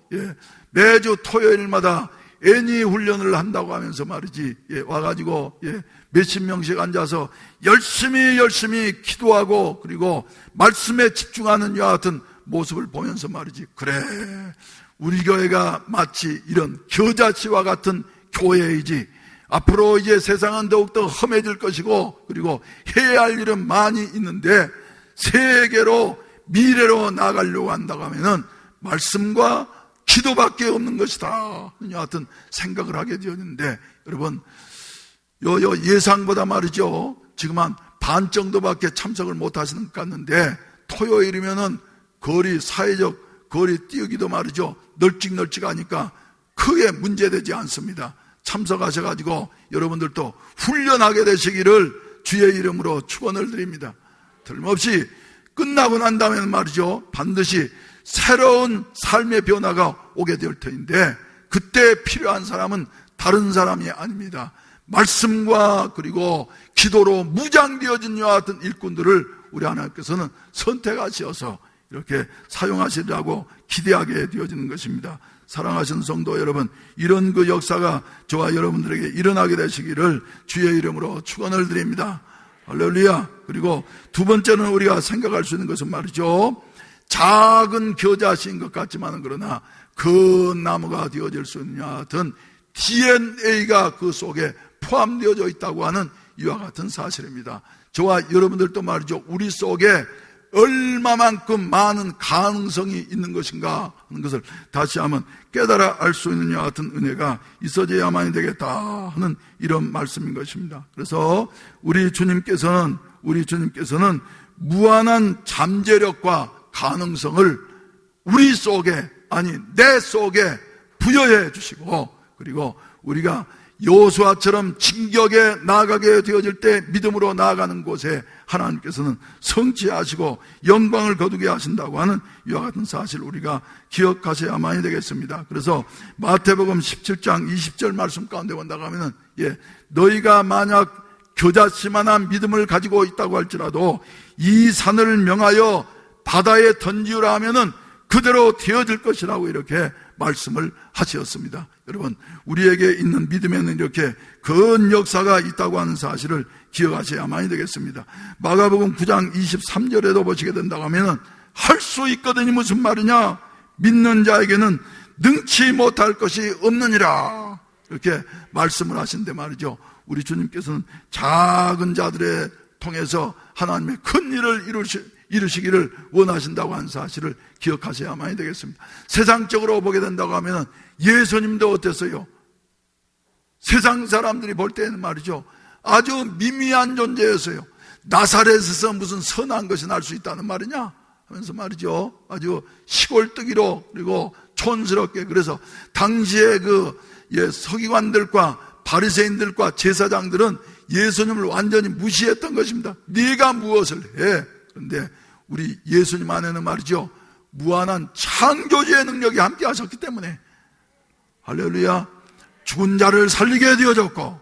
매주 토요일마다 애니 훈련을 한다고 하면서 말이지 와가지고 몇십 명씩 앉아서 열심히 기도하고 그리고 말씀에 집중하는 이와 같은 모습을 보면서 말이지, 그래, 우리 교회가 마치 이런 겨자씨와 같은 교회이지, 앞으로 이제 세상은 더욱더 험해질 것이고 그리고 해야 할 일은 많이 있는데 세계로 미래로 나아가려고 한다고 하면은 말씀과 기도밖에 없는 것이다, 여하튼 생각을 하게 되었는데, 여러분, 요 예상보다 말이죠, 지금 한 반 정도밖에 참석을 못 하시는 것 같는데 토요일이면은 거리, 사회적 거리 띄우기도 말이죠, 널찍널찍하니까 크게 문제되지 않습니다. 참석하셔가지고 여러분들도 훈련하게 되시기를 주의 이름으로 축원을 드립니다. 틀림없이 끝나고 난 다음에는 말이죠, 반드시 새로운 삶의 변화가 오게 될 터인데 그때 필요한 사람은 다른 사람이 아닙니다. 말씀과 그리고 기도로 무장되어진 이와 같은 일꾼들을 우리 하나님께서는 선택하셔서 이렇게 사용하시려고 기대하게 되어지는 것입니다. 사랑하시는 성도 여러분, 이런 그 역사가 저와 여러분들에게 일어나게 되시기를 주의 이름으로 축원을 드립니다. 할렐루야. 그리고 두 번째는 우리가 생각할 수 있는 것은 말이죠, 작은 겨자씨인 것 같지만 그러나 그 나무가 되어질 수 있는 하여튼 DNA가 그 속에 포함되어져 있다고 하는 이와 같은 사실입니다. 저와 여러분들도 말이죠, 우리 속에 얼마만큼 많은 가능성이 있는 것인가 하는 것을 다시 한번 깨달아 알 수 있는 이와 같은 은혜가 있어져야만이 되겠다 하는 이런 말씀인 것입니다. 그래서 우리 주님께서는 무한한 잠재력과 가능성을 우리 속에, 아니 내 속에 부여해 주시고, 그리고 우리가 여호수아처럼 진격에 나아가게 되어질 때 믿음으로 나아가는 곳에 하나님께서는 성취하시고 영광을 거두게 하신다고 하는 이와 같은 사실 우리가 기억하셔야만이 되겠습니다. 그래서 마태복음 17장 20절 말씀 가운데 본다고 하면은 너희가 만약 겨자씨만한 믿음을 가지고 있다고 할지라도 이 산을 명하여 바다에 던지우라 하면은 그대로 되어질 것이라고 이렇게 말씀을 하셨습니다. 여러분, 우리에게 있는 믿음에는 이렇게 큰 역사가 있다고 하는 사실을 기억하셔야만이 되겠습니다. 마가복음 9장 23절에도 보시게 된다고 하면은 할 수 있거든이 무슨 말이냐, 믿는 자에게는 능치 못할 것이 없느니라, 이렇게 말씀을 하신데 말이죠, 우리 주님께서는 작은 자들에 통해서 하나님의 큰 일을 이루시기를 원하신다고 하는 사실을 기억하셔야만이 되겠습니다. 세상적으로 보게 된다고 하면 예수님도 어땠어요? 세상 사람들이 볼 때는 말이죠, 아주 미미한 존재였어요. 나사렛에서 무슨 선한 것이 날 수 있다는 말이냐 하면서 말이죠, 아주 시골뜨기로 그리고 촌스럽게, 그래서 당시에 서기관들과 바리새인들과 제사장들은 예수님을 완전히 무시했던 것입니다. 네가 무엇을 해? 그런데 우리 예수님 안에는 말이죠, 무한한 창조주의 능력이 함께 하셨기 때문에, 할렐루야, 죽은 자를 살리게 되어졌고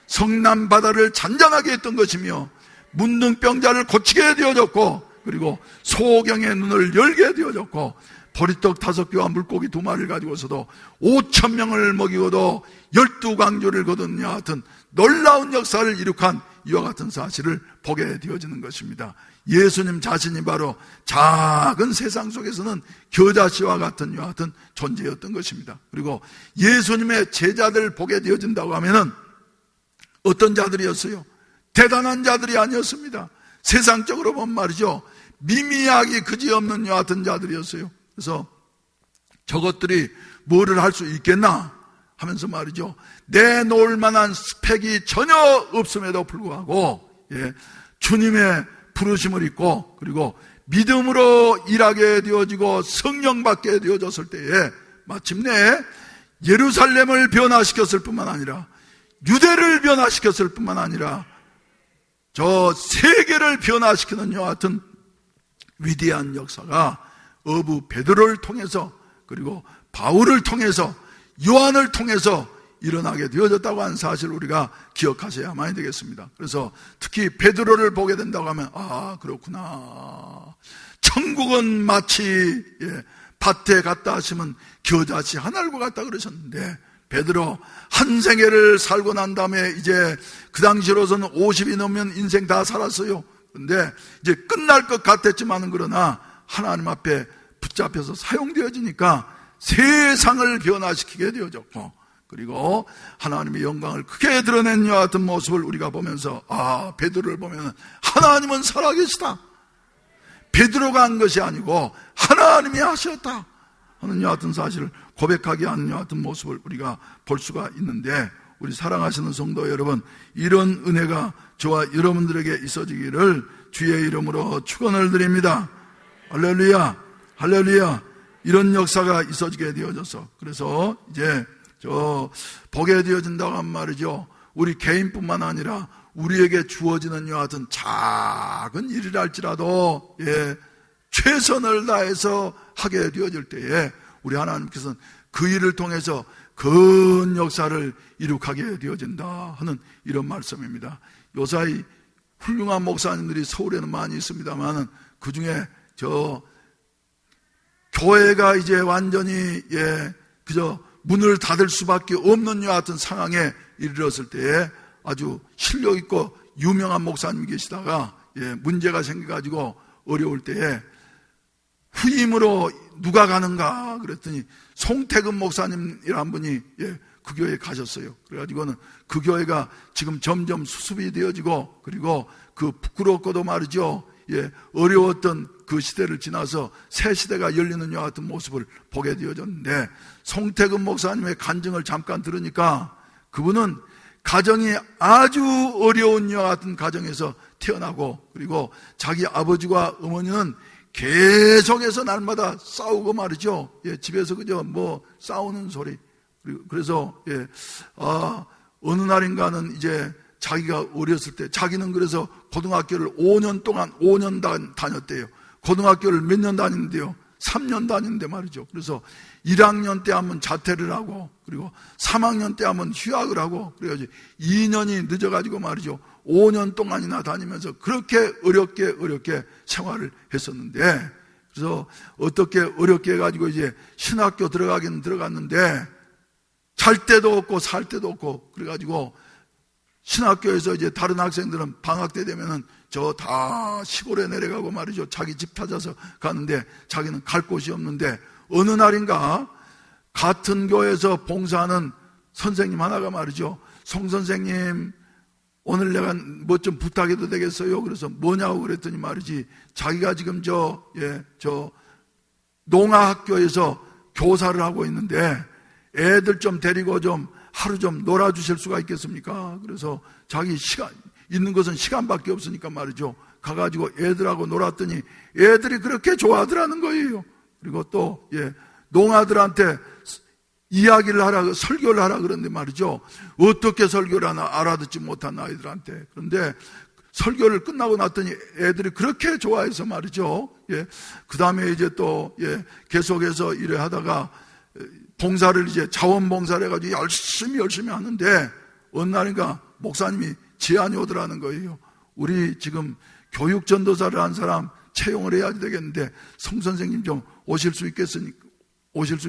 성남 바다를 잔잔하게 했던 것이며 문둥병자를 고치게 되어졌고 그리고 소경의 눈을 열게 되어졌고 보리떡 5개와 물고기 2마리를 가지고서도 5,000명을 먹이고도 12광주를 거둔 이와 같은 놀라운 역사를 이룩한 이와 같은 사실을 보게 되어지는 것입니다. 예수님 자신이 바로 작은 세상 속에서는 겨자씨와 같은 이와 같은 존재였던 것입니다. 그리고 예수님의 제자들 보게 되어진다고 하면은 어떤 자들이었어요? 대단한 자들이 아니었습니다. 세상적으로 보면 말이죠, 미미하기 그지없는 이와 같은 자들이었어요. 그래서 저것들이 뭐를 할 수 있겠나 하면서 말이죠, 내놓을 만한 스펙이 전혀 없음에도 불구하고 주님의 부르심을 입고 그리고 믿음으로 일하게 되어지고 성령 받게 되어졌을 때에 마침내 예루살렘을 변화시켰을 뿐만 아니라 유대를 변화시켰을 뿐만 아니라 저 세계를 변화시키는 이와 같은 위대한 역사가 어부 베드로를 통해서 그리고 바울을 통해서 요한을 통해서 일어나게 되어졌다고 하는 사실을 우리가 기억하셔야만 되겠습니다. 그래서 특히 베드로를 보게 된다고 하면 그렇구나, 천국은 마치 밭에 갔다 하시면 겨자씨 하나를 같다 그러셨는데, 베드로 한 생애를 살고 난 다음에 이제 그 당시로서는 50이 넘으면 인생 다 살았어요. 그런데 이제 끝날 것 같았지만은 그러나 하나님 앞에 붙잡혀서 사용되어지니까 세상을 변화시키게 되어졌고, 그리고 하나님의 영광을 크게 드러낸 이와 같은 모습을 우리가 보면서 베드로를 보면 하나님은 살아계시다, 베드로가 한 것이 아니고 하나님이 하셨다 하는 이와 같은 사실을 고백하게 하는 이와 같은 모습을 우리가 볼 수가 있는데, 우리 사랑하시는 성도 여러분, 이런 은혜가 저와 여러분들에게 있어지기를 주의 이름으로 축원을 드립니다. 할렐루야, 할렐루야. 이런 역사가 있어지게 되어져서, 그래서 이제 보게 되어진다고 한 말이죠, 우리 개인뿐만 아니라 우리에게 주어지는 이와 같은 작은 일이랄지라도 최선을 다해서 하게 되어질 때에 우리 하나님께서는 그 일을 통해서 큰 역사를 이룩하게 되어진다 하는 이런 말씀입니다. 요사이 훌륭한 목사님들이 서울에는 많이 있습니다만 그 중에 교회가 이제 완전히 그저 문을 닫을 수밖에 없는 이와 같은 상황에 이르렀을 때에 아주 실력 있고 유명한 목사님이 계시다가 문제가 생겨가지고 어려울 때에 후임으로 누가 가는가 그랬더니 송태근 목사님이란 분이 그 교회에 가셨어요. 그래가지고는 그 교회가 지금 점점 수습이 되어지고, 그리고 그 부끄럽고도 말이죠, 어려웠던 그 시대를 지나서 새 시대가 열리는 이와 같은 모습을 보게 되어졌는데, 송태근 목사님의 간증을 잠깐 들으니까 그분은 가정이 아주 어려운 이와 같은 가정에서 태어나고, 그리고 자기 아버지와 어머니는 계속해서 날마다 싸우고 말이죠. 집에서 그저 싸우는 소리. 그래서 어느 날인가는 이제 자기가 어렸을 때, 자기는 그래서 고등학교를 5년 다녔대요. 고등학교를 몇 년 다니는데요? 3년 다니는데 말이죠. 그래서 1학년 때 하면 자퇴를 하고, 그리고 3학년 때 하면 휴학을 하고, 그래가지고 2년이 늦어가지고 말이죠, 5년 동안이나 다니면서 그렇게 어렵게 생활을 했었는데, 그래서 어떻게 어렵게 해가지고 이제 신학교 들어가긴 들어갔는데 잘 데도 없고 살 데도 없고, 그래가지고 신학교에서 이제 다른 학생들은 방학 때 되면은 다 시골에 내려가고 말이죠, 자기 집 찾아서 가는데 자기는 갈 곳이 없는데, 어느 날인가 같은 교회에서 봉사하는 선생님 하나가 말이죠, 송 선생님 오늘 내가 뭐 좀 부탁해도 되겠어요? 그래서 뭐냐고 그랬더니 말이지, 자기가 지금 농아학교에서 교사를 하고 있는데 애들 좀 데리고 좀 하루 좀 놀아주실 수가 있겠습니까? 그래서 자기 있는 것은 시간밖에 없으니까 말이죠, 가가지고 애들하고 놀았더니 애들이 그렇게 좋아하더라는 거예요. 그리고 또 농아들한테 이야기를 하라, 설교를 하라 그러는데 말이죠, 어떻게 설교를 하나 알아듣지 못한 아이들한테. 그런데 설교를 끝나고 났더니 애들이 그렇게 좋아해서 말이죠, 그 다음에 이제 또 계속해서 일을 하다가 봉사를 이제 자원봉사를 해가지고 열심히 하는데, 어느 날인가 목사님이 제안이 오더라는 거예요. 우리 지금 교육전도사를 한 사람 채용을 해야지 되겠는데 성 선생님 좀 오실 수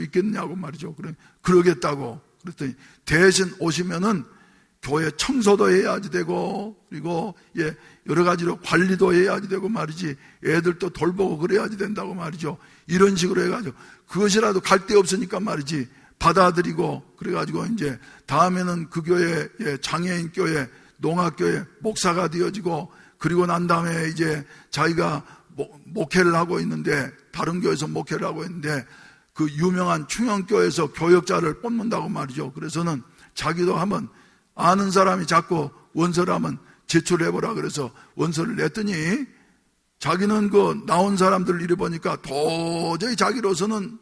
있겠냐고 말이죠. 그러겠다고. 그랬더니 대신 오시면은 교회 청소도 해야지 되고, 그리고 여러 가지로 관리도 해야지 되고 말이지, 애들도 돌보고 그래야지 된다고 말이죠. 이런 식으로 해가지고 그것이라도 갈 데 없으니까 말이지 받아들이고, 그래가지고 이제 다음에는 그 교회 장애인 교회, 농학교회 목사가 되어지고, 그리고 난 다음에 이제 자기가 목회를 하고 있는데, 다른 교회에서 목회를 하고 있는데 그 유명한 충영교회에서 교역자를 뽑는다고 말이죠. 그래서는 자기도 한번 아는 사람이 자꾸 원서를 한번 제출해보라 그래서 원서를 냈더니, 자기는 그 나온 사람들을 이래 보니까 도저히 자기로서는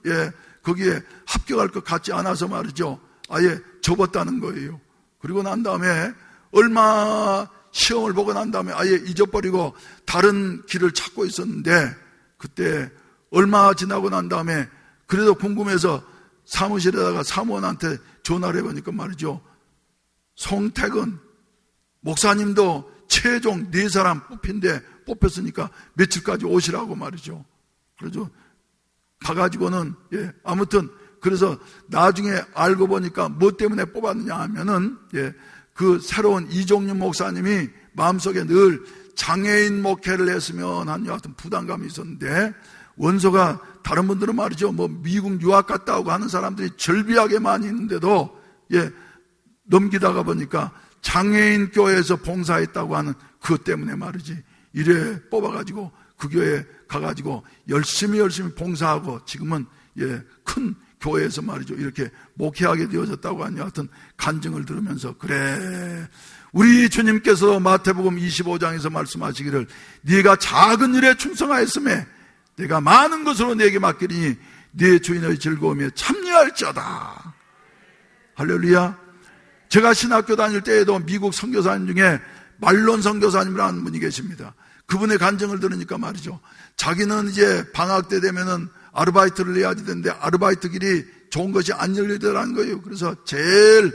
거기에 합격할 것 같지 않아서 말이죠. 아예 접었다는 거예요. 그리고 난 다음에 얼마 시험을 보고 난 다음에 아예 잊어버리고 다른 길을 찾고 있었는데, 그때 얼마 지나고 난 다음에 그래도 궁금해서 사무실에다가 사무원한테 전화를 해보니까 말이죠. 송택은 목사님도 최종 4사람 뽑혔으니까 며칠까지 오시라고 말이죠. 그래서 가가지고는 아무튼 그래서 나중에 알고 보니까 뭐 때문에 뽑았느냐 하면은 그 새로운 이종윤 목사님이 마음속에 늘 장애인 목회를 했으면 하는 여하튼 부담감이 있었는데, 원서가 다른 분들은 말이죠, 뭐 미국 유학 갔다 오고 하는 사람들이 절비하게 많이 있는데도 넘기다가 보니까 장애인 교회에서 봉사했다고 하는 그것 때문에 말이지, 이래 뽑아가지고 그 교회에 가가지고 열심히 봉사하고 지금은 큰 교회에서 말이죠, 이렇게 목회하게 되어졌다고 하니 하여튼 간증을 들으면서, 그래, 우리 주님께서 마태복음 25장에서 말씀하시기를 네가 작은 일에 충성하였음에 내가 많은 것으로 네게 맡기리니 네 주인의 즐거움에 참여할지어다. 할렐루야. 제가 신학교 다닐 때에도 미국 선교사님 중에 말론 선교사님이라는 분이 계십니다. 그분의 간증을 들으니까 말이죠, 자기는 이제 방학 때 되면은 아르바이트를 해야지 되는데 아르바이트 길이 좋은 것이 안 열리더라는 거예요. 그래서 제일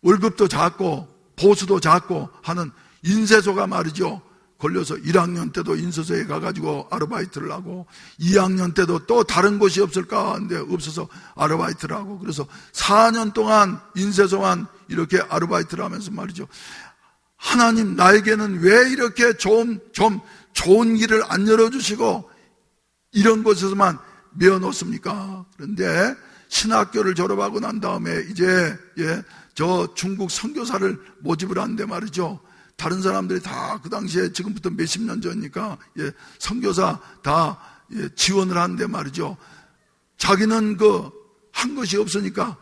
월급도 작고 보수도 작고 하는 인쇄소가 말이죠, 걸려서 1학년 때도 인쇄소에 가가지고 아르바이트를 하고, 2학년 때도 또 다른 곳이 없을까 하는데 없어서 아르바이트를 하고, 그래서 4년 동안 인쇄소만 이렇게 아르바이트를 하면서 말이죠, 하나님 나에게는 왜 이렇게 좀 좋은 길을 안 열어주시고 이런 곳에서만 메어놓습니까? 그런데 신학교를 졸업하고 난 다음에 이제 저 중국 선교사를 모집을 하는데 말이죠, 다른 사람들이 다 그 당시에 지금부터 몇십 년 전이니까 선교사 다 지원을 하는데 말이죠, 자기는 한 것이 없으니까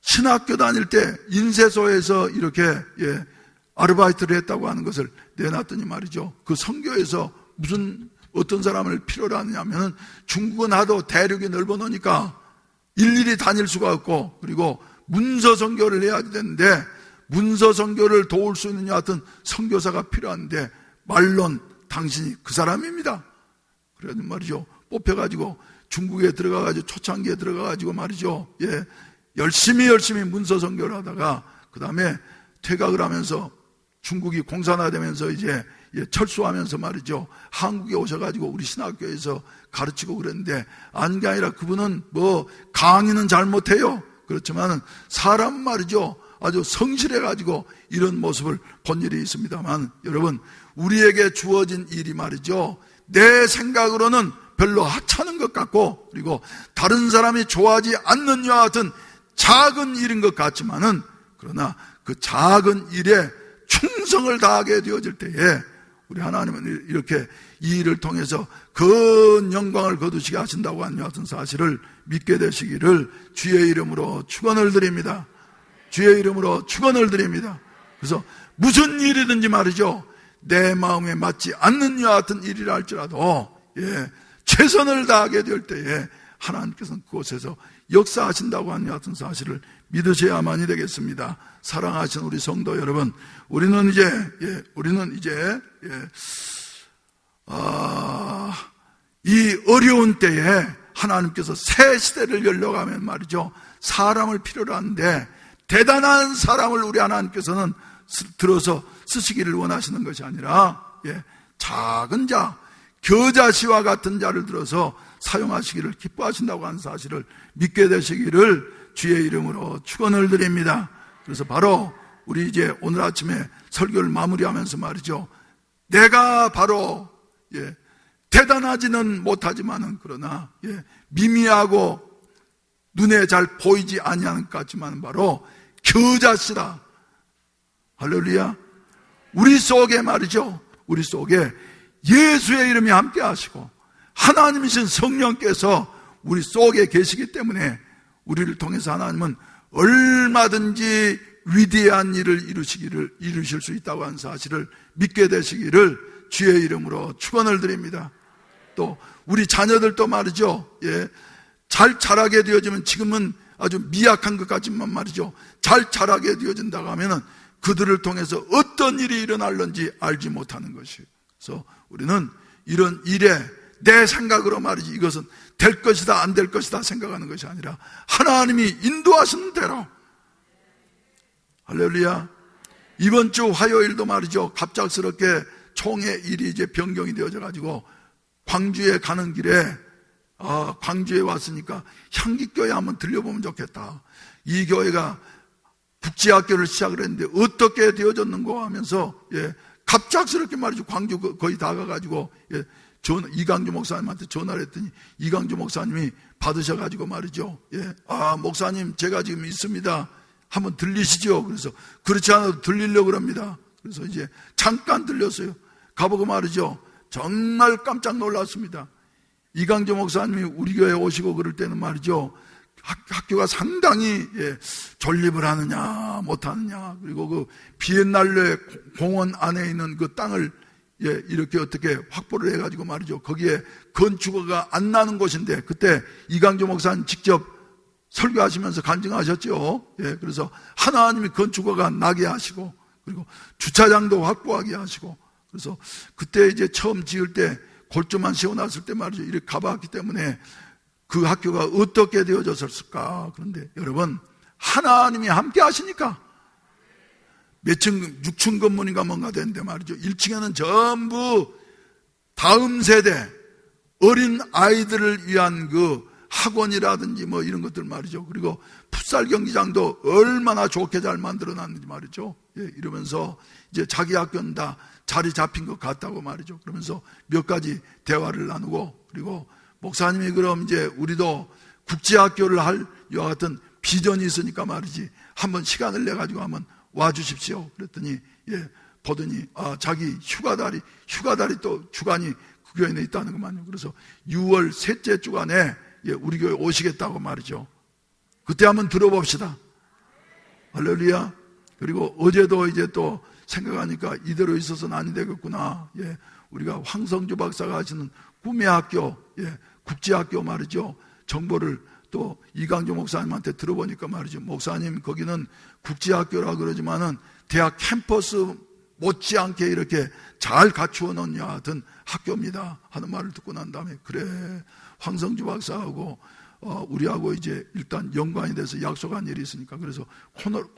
신학교 다닐 때 인쇄소에서 이렇게 아르바이트를 했다고 하는 것을 내놨더니 말이죠, 그 선교에서 어떤 사람을 필요로 하느냐면은 중국은 하도 대륙이 넓어 놓으니까 일일이 다닐 수가 없고, 그리고 문서 선교를 해야 되는데 문서 선교를 도울 수 있는 여하튼 선교사가 필요한데, 말론 당신이 그 사람입니다. 그래서 말이죠, 뽑혀가지고 중국에 들어가가지고 초창기에 들어가가지고 말이죠, 열심히 문서 선교를 하다가 그 다음에 퇴각을 하면서 중국이 공산화되면서 이제 철수하면서 말이죠, 한국에 오셔가지고 우리 신학교에서 가르치고 그랬는데, 아닌 게 아니라 그분은 뭐 강의는 잘 못해요. 그렇지만은 사람 말이죠, 아주 성실해가지고 이런 모습을 본 일이 있습니다만, 여러분, 우리에게 주어진 일이 말이죠, 내 생각으로는 별로 하찮은 것 같고, 그리고 다른 사람이 좋아하지 않는 여와 같은 작은 일인 것 같지만은, 그러나 그 작은 일에 충성을 다하게 되어질 때에 우리 하나님은 이렇게 이 일을 통해서 큰 영광을 거두시게 하신다고 하는 여하튼 사실을 믿게 되시기를 주의 이름으로 축원을 드립니다. 주의 이름으로 축원을 드립니다. 그래서 무슨 일이든지 말이죠, 내 마음에 맞지 않는 여하튼 일이라 할지라도 최선을 다하게 될 때에 하나님께서는 그곳에서 역사하신다고 하는 여하튼 사실을 믿으셔야만이 되겠습니다. 사랑하신 우리 성도 여러분, 우리는 이제 이 어려운 때에 하나님께서 새 시대를 열려가면 말이죠, 사람을 필요로 하는데 대단한 사람을 우리 하나님께서는 들어서 쓰시기를 원하시는 것이 아니라 작은 자, 겨자씨와 같은 자를 들어서 사용하시기를 기뻐하신다고 하는 사실을 믿게 되시기를 주의 이름으로 축원을 드립니다. 그래서 바로 우리 이제 오늘 아침에 설교를 마무리하면서 말이죠, 내가 바로 대단하지는 못하지만은 그러나 미미하고 눈에 잘 보이지 아니하는 것 같지만 바로 겨자씨라. 할렐루야. 우리 속에 말이죠, 우리 속에 예수의 이름이 함께 하시고 하나님이신 성령께서 우리 속에 계시기 때문에 우리를 통해서 하나님은 얼마든지 위대한 일을 이루실 수 있다고 하는 사실을 믿게 되시기를 주의 이름으로 축원을 드립니다. 또 우리 자녀들도 말이죠, 잘 자라게 되어지면, 지금은 아주 미약한 것 같지만 말이죠, 잘 자라게 되어진다고 하면은 그들을 통해서 어떤 일이 일어날는지 알지 못하는 것이에요. 그래서 우리는 이런 일에 내 생각으로 말이지 이것은 될 것이다 안 될 것이다 생각하는 것이 아니라 하나님이 인도하시는 대로. 할렐루야. 이번 주 화요일도 말이죠, 갑작스럽게 총회 일이 이제 변경이 되어져 가지고 광주에 가는 길에 광주에 왔으니까 향기교회 한번 들려보면 좋겠다. 이 교회가 국제학교를 시작을 했는데 어떻게 되어졌는가 하면서 갑작스럽게 말이죠, 광주 거의 다 가가지고 이강주 목사님한테 전화를 했더니 이강주 목사님이 받으셔가지고 말이죠, 목사님 제가 지금 있습니다, 한번 들리시죠. 그래서 그렇지 않아도 들리려고 그럽니다. 그래서 이제 잠깐 들렸어요. 가보고 말이죠, 정말 깜짝 놀랐습니다. 이강조 목사님이 우리 교회에 오시고 그럴 때는 말이죠, 학교가 상당히 존립을 하느냐 못하느냐, 그리고 그 비엔날레 공원 안에 있는 그 땅을 이렇게 어떻게 확보를 해가지고 말이죠, 거기에 건축허가 안 나는 곳인데 그때 이강조 목사님 직접 설교하시면서 간증하셨죠. 그래서 하나님이 건축허가 나게 하시고 그리고 주차장도 확보하게 하시고, 그래서 그때 이제 처음 지을 때 골조만 세워놨을 때 말이죠, 이렇게 가봤기 때문에 그 학교가 어떻게 되어졌을까. 그런데 여러분, 하나님이 함께 하시니까 몇 층, 6층 건물인가 뭔가 되는데 말이죠, 1층에는 전부 다음 세대 어린 아이들을 위한 그 학원이라든지 뭐 이런 것들 말이죠, 그리고 풋살 경기장도 얼마나 좋게 잘 만들어놨는지 말이죠. 이러면서 이제 자기 학교는 다 자리 잡힌 것 같다고 말이죠. 그러면서 몇 가지 대화를 나누고, 그리고 목사님이 그럼 이제 우리도 국제학교를 할 이와 같은 비전이 있으니까 말이지 한번 시간을 내가지고 한번 와주십시오. 그랬더니 보더니 자기 휴가달이 또 주간이 그 교회에 있다는 것만요. 그래서 6월 셋째 주간에 우리 교회 오시겠다고 말이죠. 그때 한번 들어봅시다. 할렐루야. 그리고 어제도 이제 또 생각하니까 이대로 있어서는 아니 되겠구나. 우리가 황성주 박사가 하시는 꿈의 학교, 국제학교 말이죠, 정보를 또 이강조 목사님한테 들어보니까 말이죠, 목사님 거기는 국제학교라 그러지만은 대학 캠퍼스 못지않게 이렇게 잘 갖추어 놓은 여하튼 학교입니다 하는 말을 듣고 난 다음에, 그래, 황성주 박사하고 우리하고 이제 일단 연관이 돼서 약속한 일이 있으니까, 그래서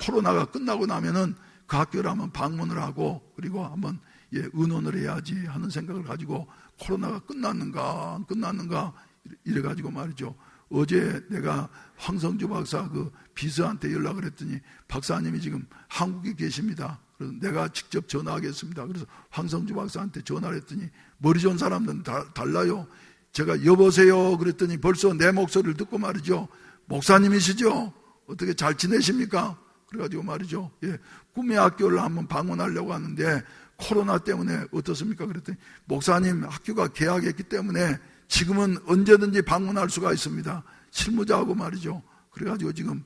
코로나가 끝나고 나면은 그 학교를 한번 방문을 하고 그리고 한번 의논을 해야지 하는 생각을 가지고, 코로나가 끝났는가 안 끝났는가 이래가지고 말이죠, 어제 내가 황성주 박사 그 비서한테 연락을 했더니 박사님이 지금 한국에 계십니다. 그래서 내가 직접 전화하겠습니다. 그래서 황성주 박사한테 전화를 했더니 머리 좋은 사람들은 달라요. 제가 여보세요 그랬더니 벌써 내 목소리를 듣고 말이죠, 목사님이시죠? 어떻게 잘 지내십니까? 그래가지고 말이죠, 꿈의 학교를 한번 방문하려고 하는데 코로나 때문에 어떻습니까? 그랬더니 목사님 학교가 개학했기 때문에 지금은 언제든지 방문할 수가 있습니다. 실무자하고 말이죠. 그래가지고 지금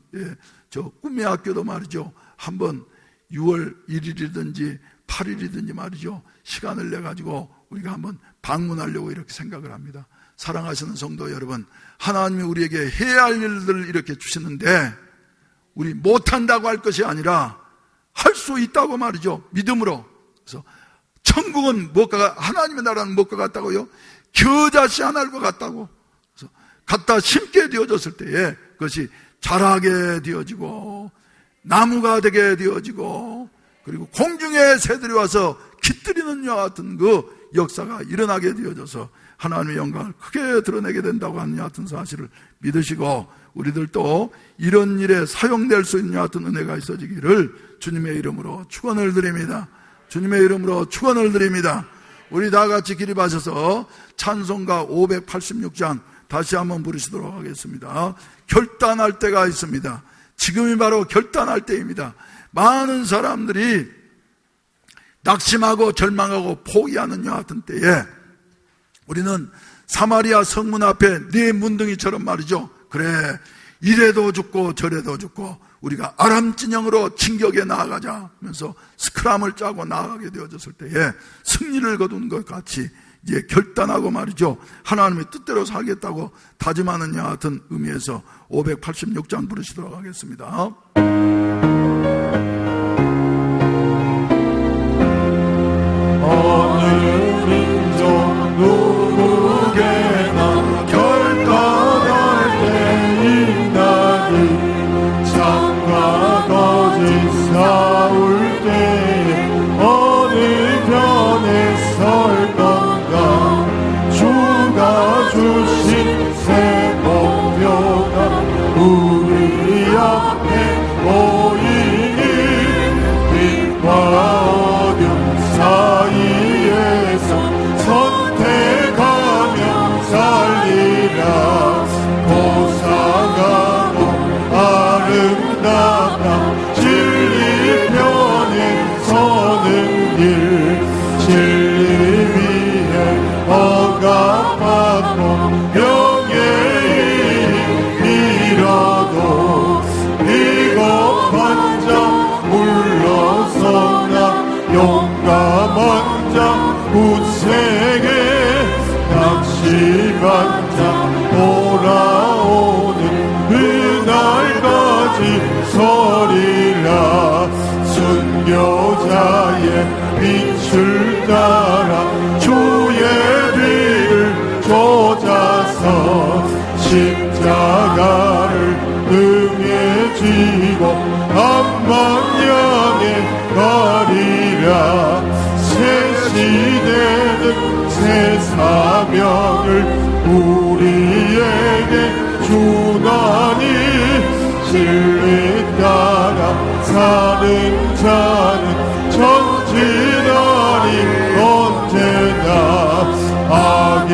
저 꿈의 학교도 말이죠, 한번 6월 1일이든지 8일이든지 말이죠, 시간을 내가지고 우리가 한번 방문하려고 이렇게 생각을 합니다. 사랑하시는 성도 여러분, 하나님이 우리에게 해야 할 일들을 이렇게 주시는데 우리 못한다고 할 것이 아니라 할 수 있다고 말이죠, 믿음으로. 그래서 천국은 무엇과, 하나님의 나라는 무엇과 같다고요? 겨자씨 하나과 같다고. 그래서 갖다 심게 되어졌을 때에 그것이 자라게 되어지고 나무가 되게 되어지고, 그리고 공중의 새들이 와서 깃들이는 것 같은 그 역사가 일어나게 되어져서 하나님의 영광을 크게 드러내게 된다고 하는 같은 사실을 믿으시고, 우리들도 이런 일에 사용될 수 있는 같은 은혜가 있어지기를 주님의 이름으로 축원을 드립니다. 주님의 이름으로 축원을 드립니다. 우리 다 같이 기립하셔서 찬송가 586장 다시 한번 부르시도록 하겠습니다. 결단할 때가 있습니다. 지금이 바로 결단할 때입니다. 많은 사람들이 낙심하고 절망하고 포기하는 여하튼 때에 우리는 사마리아 성문 앞에 네 문둥이처럼 말이죠. 그래, 이래도 죽고 저래도 죽고 우리가 아람 진영으로 진격에 나아가자 하면서 스크람을 짜고 나아가게 되어졌을 때에 승리를 거둔 것 같이 이제 결단하고 말이죠. 하나님의 뜻대로 살겠다고 다짐하는 여하튼 의미에서 586장 부르시도록 하겠습니다. 어느 민족 누구게나 결단할 때 있나니 참과 거짓 싸울 때 어느 편에 설 건가 주가 주신 새 목표가 우리 앞에 보이니 빛과 어둠 사이에서 선택하며 살리라. 고상하고 아름답다 진리 편에 서는 길, 진리 위에 억압받고 명예를 잃어도 비겁한 자 물러서나 용감한 자 굳세게 낙심한 자 돌아오는 그날까지 서리라. 순교자의 빛을 따라 주의 뒤를 쫓아서 십자가를 등에 지고 암만 향해 가리라. 새 시대는 새 사명을 우리에게 주나니 진리 따라 사는 자는 전진하리. 언제나 악이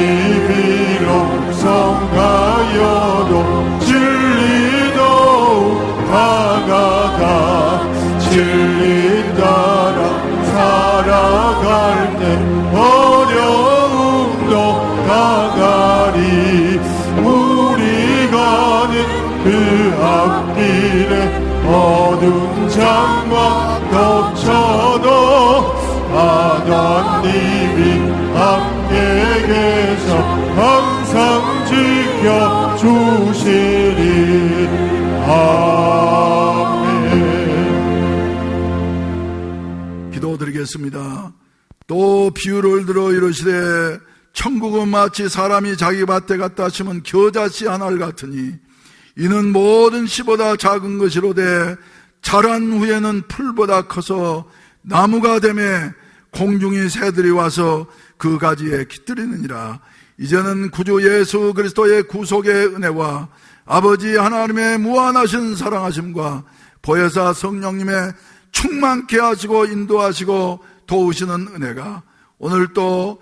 비록 성가여도 진리 더욱 다가가. 진리 따라 살아갈 때 어려움도 다가리. 우리 가는 그 앞길에 어두운 장막 덮쳐도 하나님이 함께 계셔 항상 지켜주시리. 아멘. 기도드리겠습니다. 또 비유를 들어 이르시되 천국은 마치 사람이 자기 밭에 갖다 심은 겨자씨 하나를 같으니 이는 모든 씨보다 작은 것이로되 자란 후에는 풀보다 커서 나무가 되매 공중의 새들이 와서 그 가지에 깃들이느니라. 이제는 구주 예수 그리스도의 구속의 은혜와 아버지 하나님의 무한하신 사랑하심과 보혜사 성령님의 충만케 하시고 인도하시고 도우시는 은혜가 오늘 또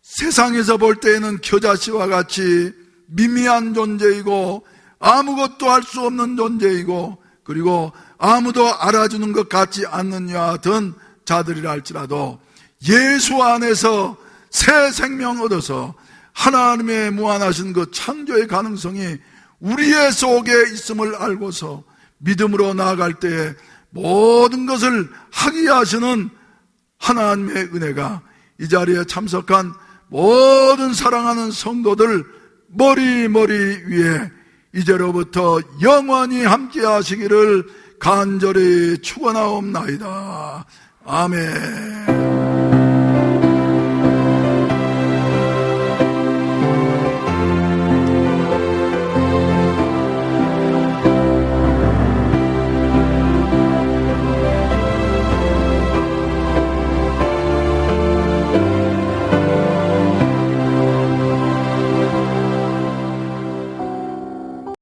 세상에서 볼 때에는 겨자씨와 같이 미미한 존재이고 아무것도 할 수 없는 존재이고 그리고 아무도 알아주는 것 같지 않는 이와 같은 자들이라 할지라도 예수 안에서 새 생명 얻어서 하나님의 무한하신 그 창조의 가능성이 우리의 속에 있음을 알고서 믿음으로 나아갈 때에 모든 것을 하게 하시는 하나님의 은혜가 이 자리에 참석한 모든 사랑하는 성도들 머리 위에 이제로부터 영원히 함께 하시기를 간절히 축원하옵나이다. 아멘.